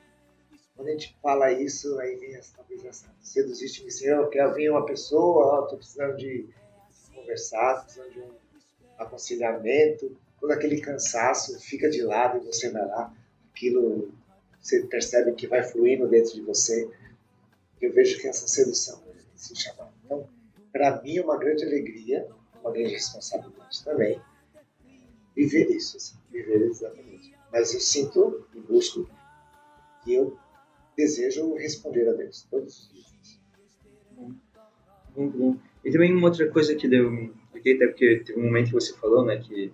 Quando a gente fala isso, aí vem talvez essa seduziste me dizer, eu quero vir uma pessoa, estou precisando de conversar, precisando de um aconselhamento, todo aquele cansaço fica de lado e você vai lá, aquilo você percebe que vai fluindo dentro de você. Eu vejo que essa sedução, né, esse chamado. Então, para mim é uma grande alegria, uma grande responsabilidade também, viver isso, assim, viver exatamente. Mas eu sinto e busco que eu desejo responder a Deus todos os dias. Bom. E também uma outra coisa que deu, porque até porque teve um momento que você falou, né, que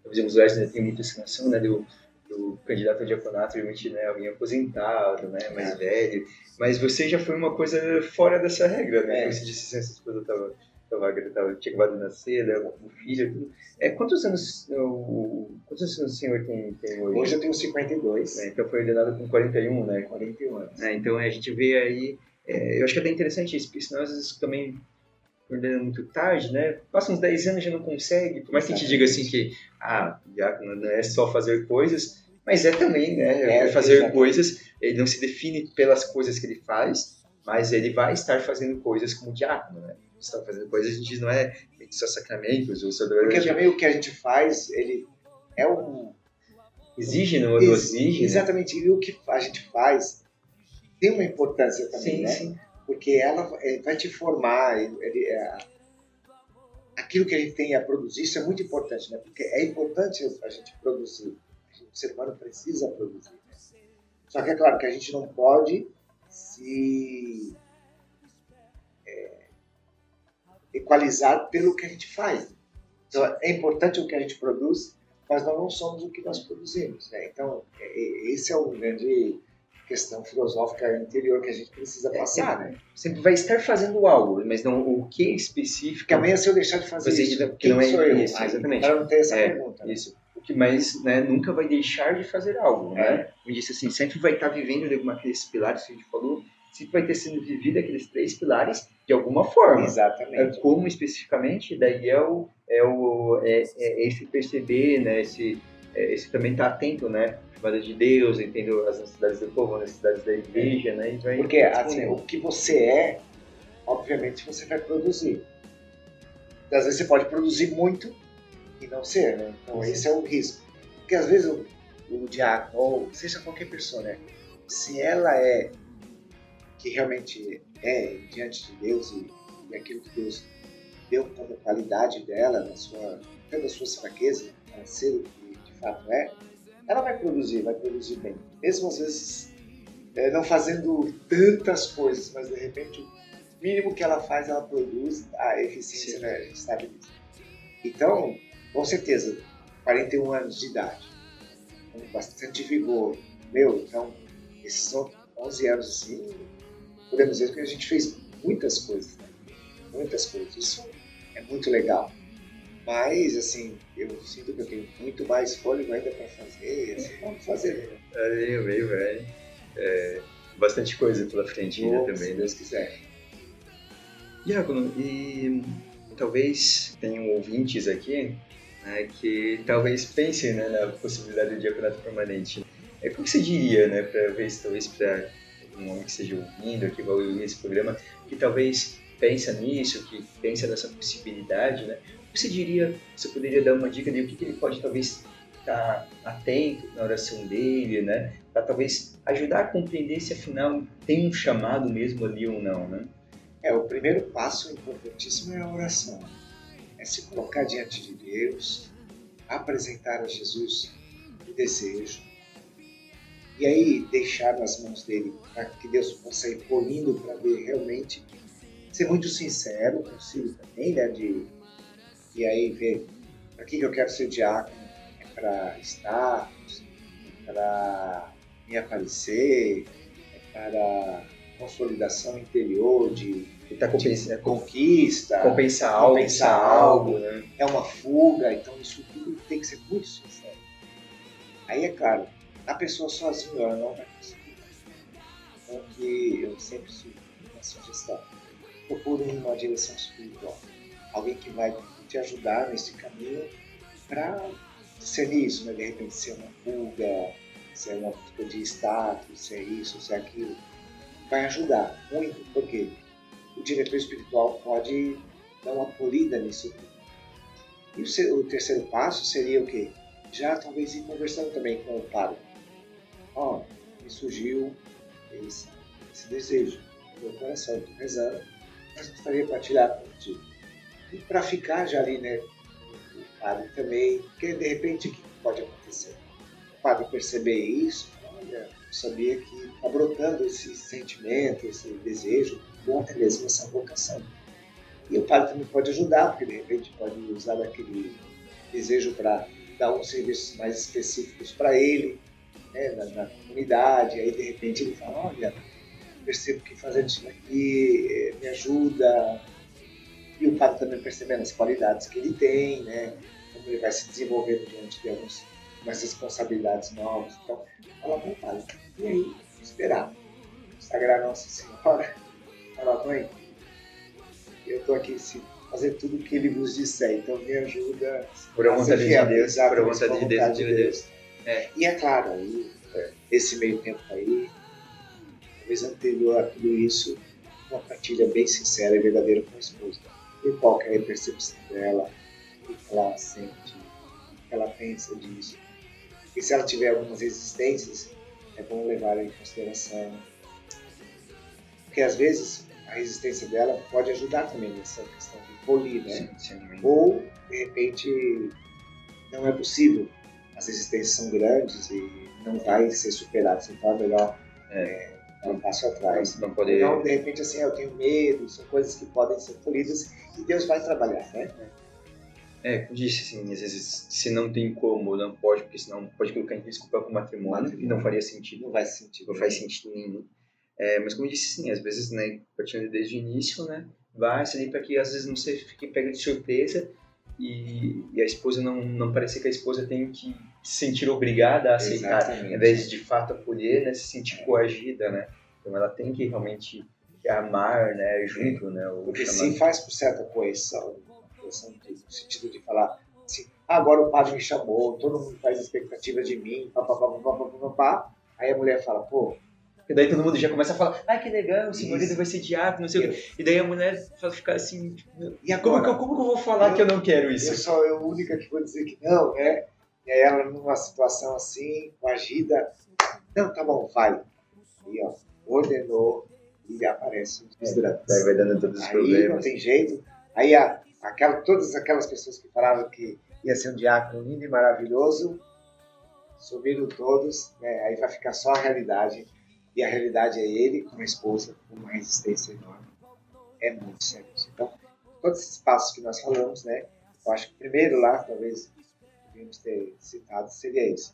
talvez os lugares ainda tem muita ensinação, né, do candidato a diaconato, realmente, né, alguém aposentado, né, mais velho, mas você já foi uma coisa fora dessa regra, né, como você disse, essa esposa tinha acabado de nascer, né, o filho, tudo. Quantos anos o senhor tem hoje? Hoje eu tenho 52. Então foi ordenado com 41, né? 41 anos. Então a gente vê aí, eu acho que é até interessante isso, porque senão às vezes também ordenando muito tarde, né? Passa uns 10 anos e já não consegue, por mais que a gente diga assim que, diácono não é só fazer coisas, mas também, né? Fazer coisas, ele não se define pelas coisas que ele faz, mas ele vai estar fazendo coisas como diácono, né? Está fazendo coisas, a gente não é só sacramentos, ou só... Porque também o que a gente faz, ele é um... Exige, não exige? Exatamente, e o que a gente faz tem uma importância também, sim, né? Sim. Porque ela vai te formar, aquilo que a gente tem a produzir, isso é muito importante, né? Porque é importante a gente produzir, o ser humano precisa produzir. Né? Só que é claro que a gente não pode se equalizar pelo que a gente faz. Então, é importante o que a gente produz, mas nós não somos o que nós produzimos. Né? Então, esse é o grande questão filosófica interior que a gente precisa passar. Sempre, né? Sempre vai estar fazendo algo, mas não o que específico. Porque amanhã, se eu deixar de fazer isso, quem não sou eu? Isso, exatamente. Para não ter essa pergunta. Né? Isso. O que mais, né, nunca vai deixar de fazer algo. Né? Como disse assim, sempre vai estar vivendo de alguma daqueles pilares que a gente falou, sempre vai ter sendo vivido aqueles 3 pilares de alguma forma. Exatamente. Como especificamente, daí esse perceber, né, esse também estar atento, né? Chamada de Deus, entendo as necessidades do povo, as necessidades da igreja, né? E porque assim, o que você é, obviamente você vai produzir. Às vezes você pode produzir muito e não ser, né? Então esse é o risco. Porque às vezes o diácono, ou seja qualquer pessoa, né? Se ela é que realmente é diante de Deus e aquilo que Deus deu como qualidade dela, até das suas fraquezas, para ser o que de fato é, ela vai produzir bem. Mesmo às vezes não fazendo tantas coisas, mas de repente O mínimo que ela faz, ela produz, a eficiência, né, a gente sabe disso. Então, com certeza, 41 anos de idade, com bastante vigor. Então, esses 11 anos, assim, podemos dizer que a gente fez muitas coisas, né? Muitas coisas. Isso é muito legal. Mas, assim, eu sinto que eu tenho muito mais fôlego ainda para fazer. Assim, vamos fazer. Velho. Bastante coisa pela frente ainda também. Se Deus quiser. Diácono, e talvez tenham ouvintes aqui, né, que talvez pensem, né, na possibilidade do diaconato permanente. O que você diria, né, talvez para um homem que esteja ouvindo, que vai ouvir esse programa, que talvez pensa nisso, que pensa nessa possibilidade, né? O que você diria, você poderia dar uma dica de o que ele pode talvez estar atento na oração dele, né? Para talvez ajudar a compreender se afinal tem um chamado mesmo ali ou não, né? O primeiro passo importantíssimo é a oração. É se colocar diante de Deus, apresentar a Jesus o desejo, e aí deixar nas mãos dele, para que Deus possa ir polindo para ver realmente, ser muito sincero consigo também, né? E aí ver para que eu quero ser diácono, é para status, é para me aparecer, é para consolidação interior de conquista, compensar algo, né? É uma fuga, então isso tudo tem que ser muito sincero. Aí é claro, a pessoa sozinha ela não vai conseguir. Então que eu sempre sugiro uma sugestão: procure uma direção espiritual, alguém que vai te ajudar nesse caminho para discernir isso, né? De repente se é uma fuga, se é uma busca de status, se é isso, se é aquilo, vai ajudar muito, porque o diretor espiritual pode dar uma polida nisso tudo. E o terceiro passo seria o quê? Já talvez ir conversando também com o padre. Me surgiu esse desejo no meu coração, estou rezando, mas gostaria de partilhar contigo. E para ficar já ali, né, o padre também, porque de repente o que pode acontecer? O padre perceber isso, olha, eu sabia que está brotando esse sentimento, esse desejo, ou até mesmo essa vocação. E o padre também pode ajudar, porque de repente pode usar daquele desejo para dar uns serviços mais específicos para ele, né, na comunidade. Aí de repente ele fala: olha, percebo que fazendo isso aqui me ajuda. E o padre também percebendo as qualidades que ele tem, né, como ele vai se desenvolvendo diante de algumas responsabilidades novas. Então, fala com o padre. E aí, esperar. Sagrar Nossa Senhora. Fala: mãe, eu estou aqui fazer tudo o que ele vos disser, então me ajuda por a vontade de Deus, por a vontade de Deus. E é claro, aí, esse meio tempo aí, talvez anterior a tudo isso, uma partilha bem sincera e verdadeira com a esposa. E qual que é a percepção dela, o que ela sente, o que ela pensa disso. E se ela tiver algumas resistências, é bom levar em consideração. Porque às vezes a resistência dela pode ajudar também nessa questão de polir, né? Sim. Ou, de repente, não é possível. As resistências são grandes e não vai ser superado. Então é melhor dar um passo atrás. Não poder... Então, de repente, assim, eu tenho medo, são coisas que podem ser polidas e Deus vai trabalhar, né? Como disse, assim, às vezes, se não tem como, não pode, porque senão pode colocar em risco o próprio matrimônio, e não faria sentido. Não vai sentido. Não faz sentido nenhum. Mas como eu disse, sim, às vezes, né, partindo desde o início, né, vai ser para que às vezes não você fique pego de surpresa e a esposa não parecer que a esposa tem que se sentir obrigada a aceitar, Exatamente. ao invés de fato acolher, né, se sentir coagida, né. Então ela tem que realmente amar, né, junto, né, o porque chamado. se faz por certa coerção no sentido de falar assim: agora o padre me chamou, todo mundo faz expectativa de mim, papapá. Aí a mulher fala: pô. E daí todo mundo já começa a falar: que legal, esse marido vai ser diácono, não sei o quê. E daí a mulher fica assim: e agora? Como que eu vou falar que eu não quero isso? Eu sou a única que vou dizer que não, né? E aí ela, numa situação assim, coagida: não, tá bom, vai. E ó, ordenou e aparece os dramas. Daí vai dando todos os problemas. Aí não tem jeito. Aí todas aquelas pessoas que falavam que ia ser um diácono lindo e maravilhoso, subiram todos, né? Aí vai ficar só a realidade. E a realidade é ele com a esposa com uma resistência enorme. é muito sério. Então, todos esses passos que nós falamos, né? Eu acho que o primeiro lá, talvez, devíamos ter citado, seria esse.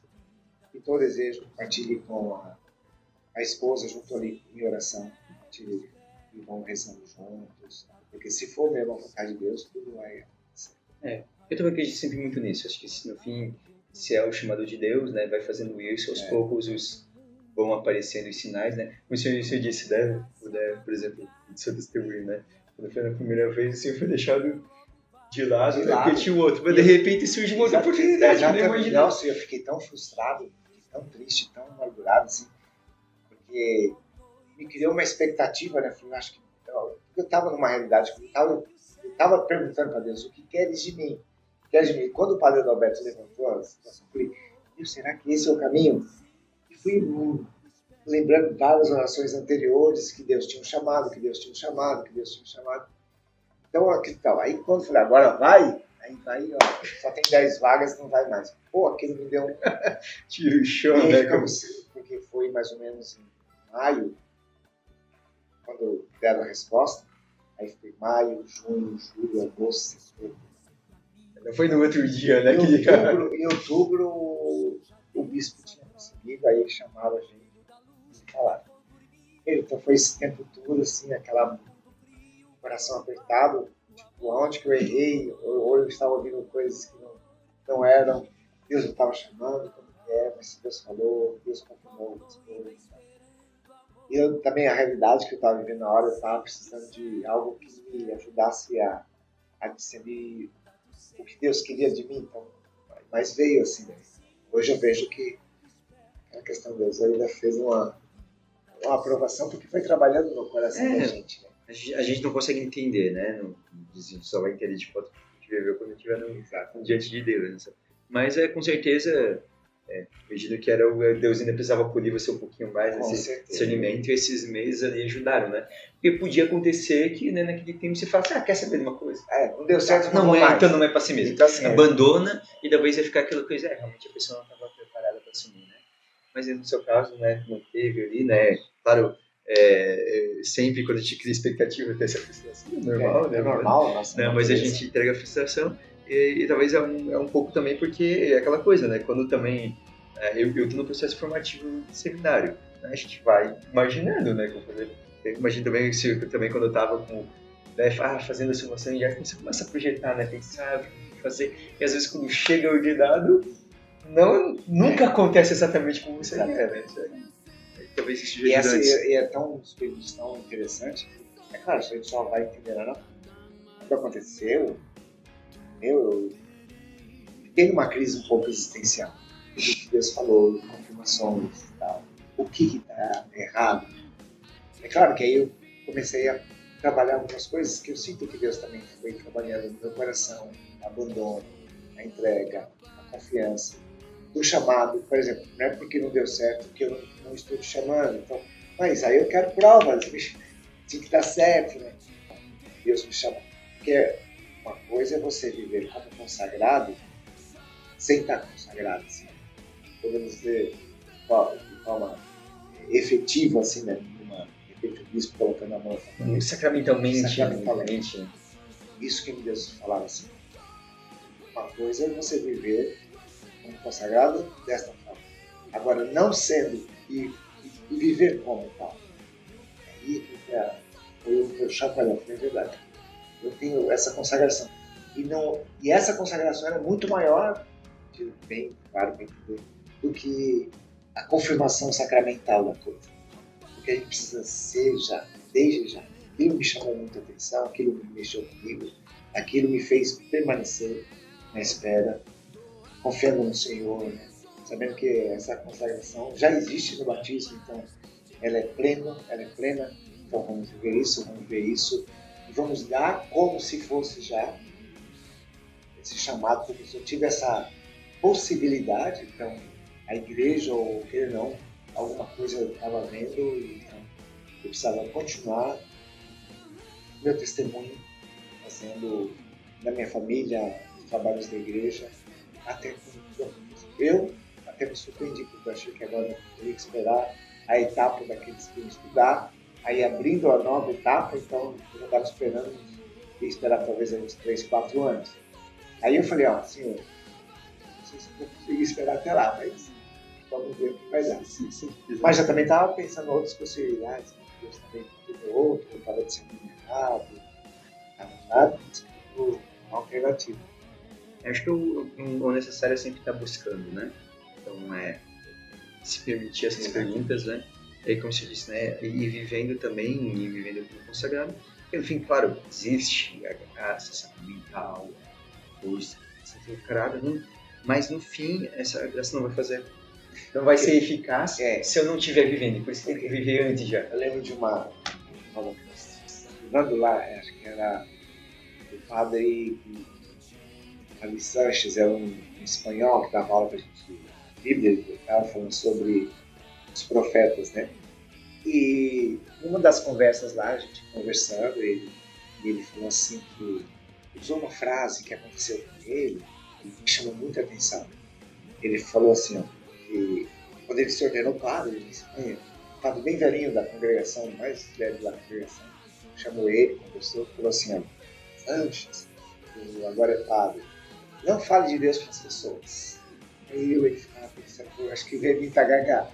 E todo desejo, partilhe com a esposa junto ali em oração, partilhe e vão rezando juntos, porque se for mesmo a vontade de Deus, tudo vai acontecer. Eu também acredito sempre muito nisso. Acho que no fim, se é o chamado de Deus, né, vai fazendo isso, aos poucos vão aparecendo os sinais, né? Como o senhor disse, né, por exemplo, do seu testemunho, né? Quando foi na primeira vez, o senhor foi deixado de lado, porque tinha o outro. Mas de repente surge uma outra oportunidade. Nossa, eu fiquei tão frustrado, tão triste, tão amargurado, assim, porque me criou uma expectativa, né? Eu acho que eu estava numa realidade que eu estava perguntando para Deus, o que queres de mim? Quando o padre Adalberto levantou a situação, eu falei, será que esse é o caminho? E fui lembrando várias orações anteriores que Deus tinha chamado, que Deus tinha chamado, que Deus tinha chamado. Então, aqui tal. Aí quando eu falei, agora vai, aí vai, ó, só tem 10 vagas, não vai mais. Pô, aquilo me deu um tiro e chão, né? Porque foi mais ou menos em maio, quando deram a resposta. Aí foi maio, junho, julho, agosto, setembro. Não foi no outro dia, né? Em outubro, o bispo tinha conseguido, aí ele chamava a gente e falava. Então foi esse tempo todo, assim, aquela coração apertado, tipo, onde que eu errei, ou eu estava ouvindo coisas que não eram, Deus não estava chamando, como que é, mas Deus falou, Deus confirmou as coisas. E eu também, a realidade que eu estava vivendo na hora, eu estava precisando de algo que me ajudasse a discernir o que Deus queria de mim, então, mas veio assim, né? Hoje eu vejo que a questão de Deus ainda fez uma aprovação, porque foi trabalhando no coração da gente, né? A gente não consegue entender, né? A gente só vai entender de fato o que a gente viveu quando estiver diante de Deus. Né? Mas com certeza, imagino que era Deus ainda precisava polir você um pouquinho mais nesse discernimento, e esses meses ali ajudaram, né? Porque podia acontecer que, né, naquele tempo você fala, quer saber de uma coisa? Não deu certo, não é, então não é para si mesmo. Então, assim, abandona e depois vai ficar aquela coisa, realmente a pessoa não estava preparada para assumir, né? Mas no seu caso, né, manteve ali, né? Claro, sempre quando a gente cria expectativa tem essa frustração, normal, né? É normal, nossa. Não, mas a gente entrega a frustração e talvez é um pouco também porque é aquela coisa, né? Quando também eu tô no processo formativo de seminário, né? A gente vai imaginando, né? Eu imagino também quando eu tava com, né, fazendo a simulação de arte, você começa a projetar, né? Pensar, fazer, e às vezes quando chega o ordenado, nunca acontece exatamente como você quer, né? Talvez isso seja e é tão interessante. É claro, a gente só vai entender o que aconteceu. Eu fiquei numa crise um pouco existencial. O que Deus falou, confirmações e tal. O que está errado? É claro que aí eu comecei a trabalhar algumas coisas que eu sinto que Deus também foi trabalhando no meu coração. O abandono, a entrega, a confiança. Do chamado, por exemplo, não é porque não deu certo que eu não estou te chamando, então, mas aí eu quero provas, tinha que dar certo, né? Deus me chamou. Porque uma coisa é você viver como consagrado, sem estar consagrado, assim, podemos dizer de forma efetiva, assim, né? Repente o bispo colocando a mão. Sacramentalmente. Isso que Deus falava assim. Uma coisa é você viver como consagrado desta forma. Agora, não sendo e viver como tal. Aí eu chacoalhão, é verdade. Eu tenho essa consagração. E essa consagração era muito maior, bem claro, do que a confirmação sacramental da coisa. Porque a gente precisa ser já, desde já. Aquilo me chamou muita atenção, aquilo me mexeu comigo, aquilo me fez permanecer na espera, confiando no Senhor, né? Sabendo que essa consagração já existe no batismo, então ela é plena, então vamos ver isso, e vamos dar como se fosse já esse chamado, porque se eu tive essa possibilidade, então a igreja, ou querer não, alguma coisa eu estava vendo, então eu precisava continuar meu testemunho, fazendo na minha família, os trabalhos da igreja, até eu até me surpreendi, porque eu achei que agora eu teria que esperar a etapa daqueles que iam estudar, aí abrindo a nova etapa, então eu já estava esperando, ia esperar talvez uns 3, 4 anos. Aí eu falei, ó, senhor, não sei se eu vou conseguir esperar até lá, mas vamos ver o que vai dar. Sim. Mas já também estava pensando em outras possibilidades, né? Deus também teve outro, eu estava disciplinado, estava nada, uma alternativa. Acho que o necessário é sempre estar buscando, né? Então, se permitir essas perguntas, né? E aí, como você disse, né? E vivendo também, e vivendo como consagrado. E, no fim, claro, existe a sensação mental, a força, a carada, mas no fim, essa graça não vai ser eficaz se eu não estiver vivendo. Por isso tem que viver antes já. Eu lembro de uma estudando lá, acho que era o padre Ali Sanches, era um espanhol que dava aula para a gente Bíblia, ele estava falando sobre os profetas, né? E numa das conversas lá, a gente conversando, ele falou assim que usou uma frase que aconteceu com ele e me chamou muita atenção. Ele falou assim, ó, que quando ele se ordenou padre em Espanha, um padre bem velhinho da congregação, mais velho da congregação, chamou ele, conversou, falou assim, ó, Sanches, agora é padre, não fale de Deus para as pessoas. Aí ele ficava pensando, acho que veio vir para gagar.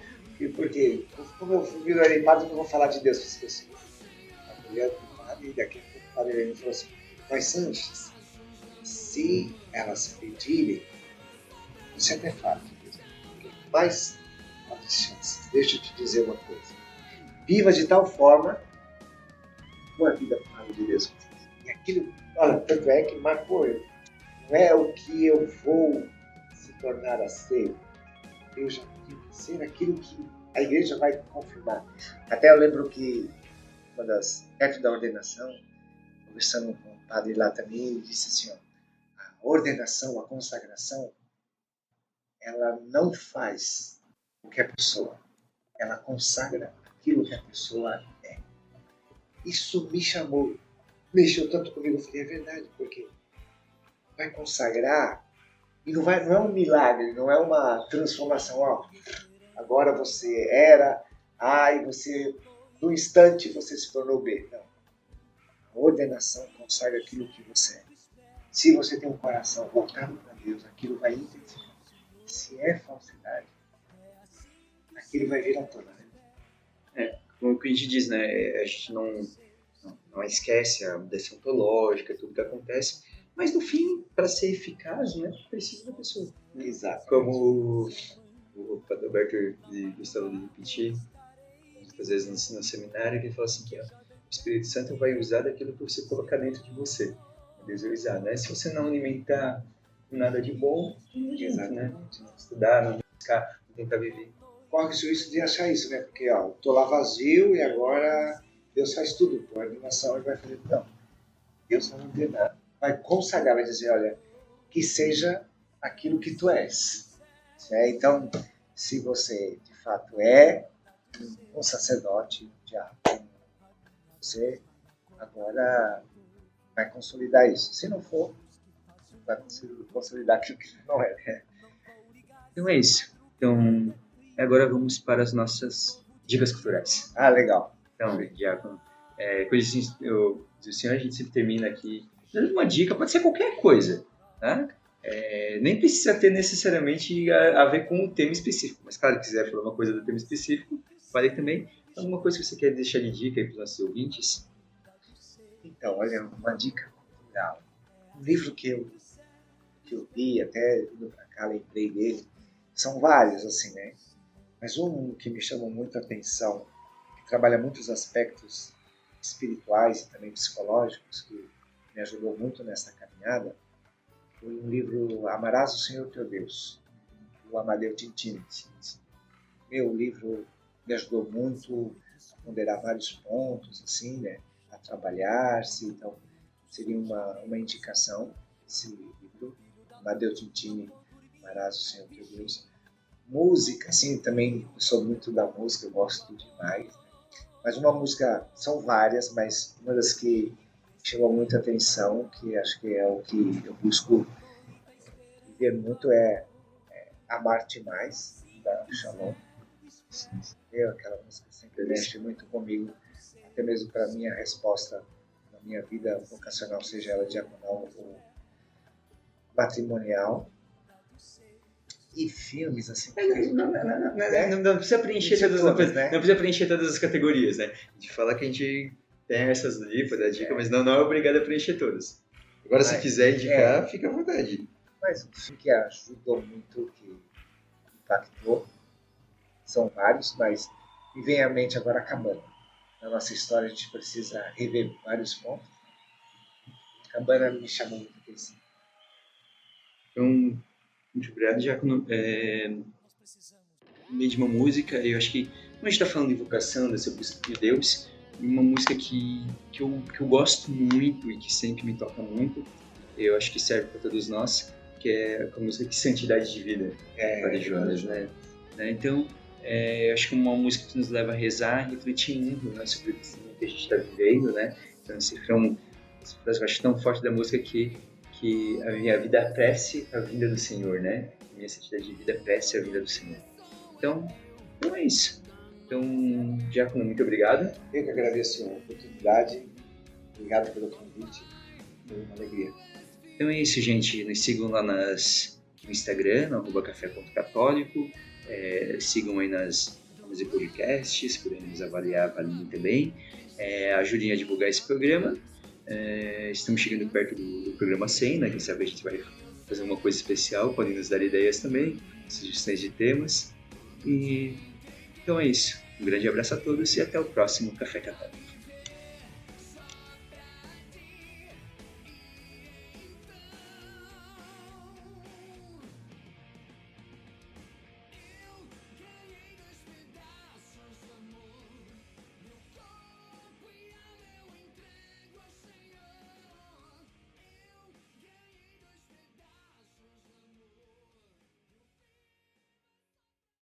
Porque, como eu virei padre, eu não vou falar de Deus para as pessoas. A mulher do padre, daqui a pouco o padre me falou assim, mas Sanches, se elas pedirem, você até fala de Deus. Mas, chances, deixa eu te dizer uma coisa. Viva de tal forma uma vida fala de Deus. E aquilo, olha, tanto é que marcou eu. Não é o que eu vou se tornar a ser. Eu já tenho que ser aquilo que a igreja vai confirmar. Até eu lembro que perto da ordenação, conversando com o padre lá também, ele disse assim, ó, a ordenação, a consagração, ela não faz o que a pessoa, ela consagra aquilo que a pessoa é. Isso me chamou, mexeu tanto comigo, eu falei, é verdade, porque vai consagrar e não é um milagre, não é uma transformação, ó, agora você era A e você, no instante, você se tornou B. Não. A ordenação consagra aquilo que você é. Se você tem um coração voltado para Deus, aquilo vai intensificar. Se é falsidade, aquilo vai vir à tona. Como a gente diz, né? A gente não esquece a mudança ontológica, tudo que acontece, mas no fim, para ser eficaz, né, precisa da pessoa. Exato. Como o Padre Alberto gostava de repetir, muitas vezes no seminário, ele fala assim que ó, o Espírito Santo vai usar daquilo que você colocar dentro de você. Deus vai usar, né? Se você não alimentar nada de bom, não adianta, né? Não estudar, não buscar, não tentar viver. Corre o risco de achar isso, né? Porque, ó, tô lá vazio e agora Deus faz tudo. Por animação ele vai fazer, não. Deus não vai ter nada. Vai consagrar, vai dizer, olha, que seja aquilo que tu és. Então, se você de fato é um sacerdote, um diácono, você agora vai consolidar isso. Se não for, vai consolidar aquilo que não é. Né? Então é isso. Então, agora vamos para as nossas dicas culturais. Ah, legal. Então, diácono, coisa assim, o senhor, a gente sempre termina aqui dando uma dica, pode ser qualquer coisa, tá? Nem precisa ter necessariamente a ver com o tema específico, mas claro, quiser falar uma coisa do tema específico, vale também. Alguma coisa que você quer deixar de dica aí para os nossos ouvintes? Então, olha, uma dica cultural. Um livro que eu li, até indo para cá, lembrei dele, são vários, assim, né? Mas um que me chamou muito a atenção, que trabalha muitos aspectos espirituais e também psicológicos, que me ajudou muito nessa caminhada, foi um livro Amarás o Senhor Teu Deus, do Amadeu Tintini. Meu livro me ajudou muito a ponderar vários pontos, assim, né? A trabalhar-se, então seria uma indicação, esse livro, Amadeu Tintini, Amarás o Senhor Teu Deus. Música, assim, também eu sou muito da música, eu gosto demais. Mas uma música, são várias, mas uma das que chamou muita atenção, que acho que é o que eu busco viver muito, é Amar-te Mais, da Shalom. Aquela música sempre mexe muito comigo, até mesmo para a minha resposta na minha vida vocacional, seja ela diaconal ou matrimonial. E filmes, assim. Não precisa preencher todas, né? Não precisa preencher todas as categorias, né? A gente fala que a gente tem essas ali para dar dica, mas não é obrigado a preencher todas. Agora, se quiser indicar, fica à vontade. Mas um filme que ajudou muito, que impactou, são vários, mas me vem à mente agora a Cabana. Na nossa história, a gente precisa rever vários pontos. A Cabana me chamou muito a atenção. Então, muito obrigado, Diácono. No meio de uma música, eu acho que, quando a gente está falando de vocação, dessa busca de Deus, uma música que eu gosto muito e que sempre me toca muito, eu acho que serve para todos nós, que é a música de Santidade de Vida, para Jonas, né? Então, eu acho que é uma música que nos leva a rezar e refletir muito, né, sobre o que a gente está vivendo, né? Então, essa frase eu acho tão forte da música que a minha vida é prece a vinda do Senhor, né? A minha santidade de vida é prece a vinda do Senhor. Então é isso. Então, Diácono, muito obrigado. Eu que agradeço a oportunidade. Obrigado pelo convite. Foi uma alegria. Então é isso, gente. Nos sigam lá no Instagram, no @café.católico. Sigam aí nas podcasts, podem nos avaliar, avaliem também. Ajudem a divulgar esse programa. Estamos chegando perto do programa 100, né? Quem sabe a gente vai fazer uma coisa especial. Podem nos dar ideias também, sugestões de temas. E então é isso. Um grande abraço a todos e até o próximo Café Católico.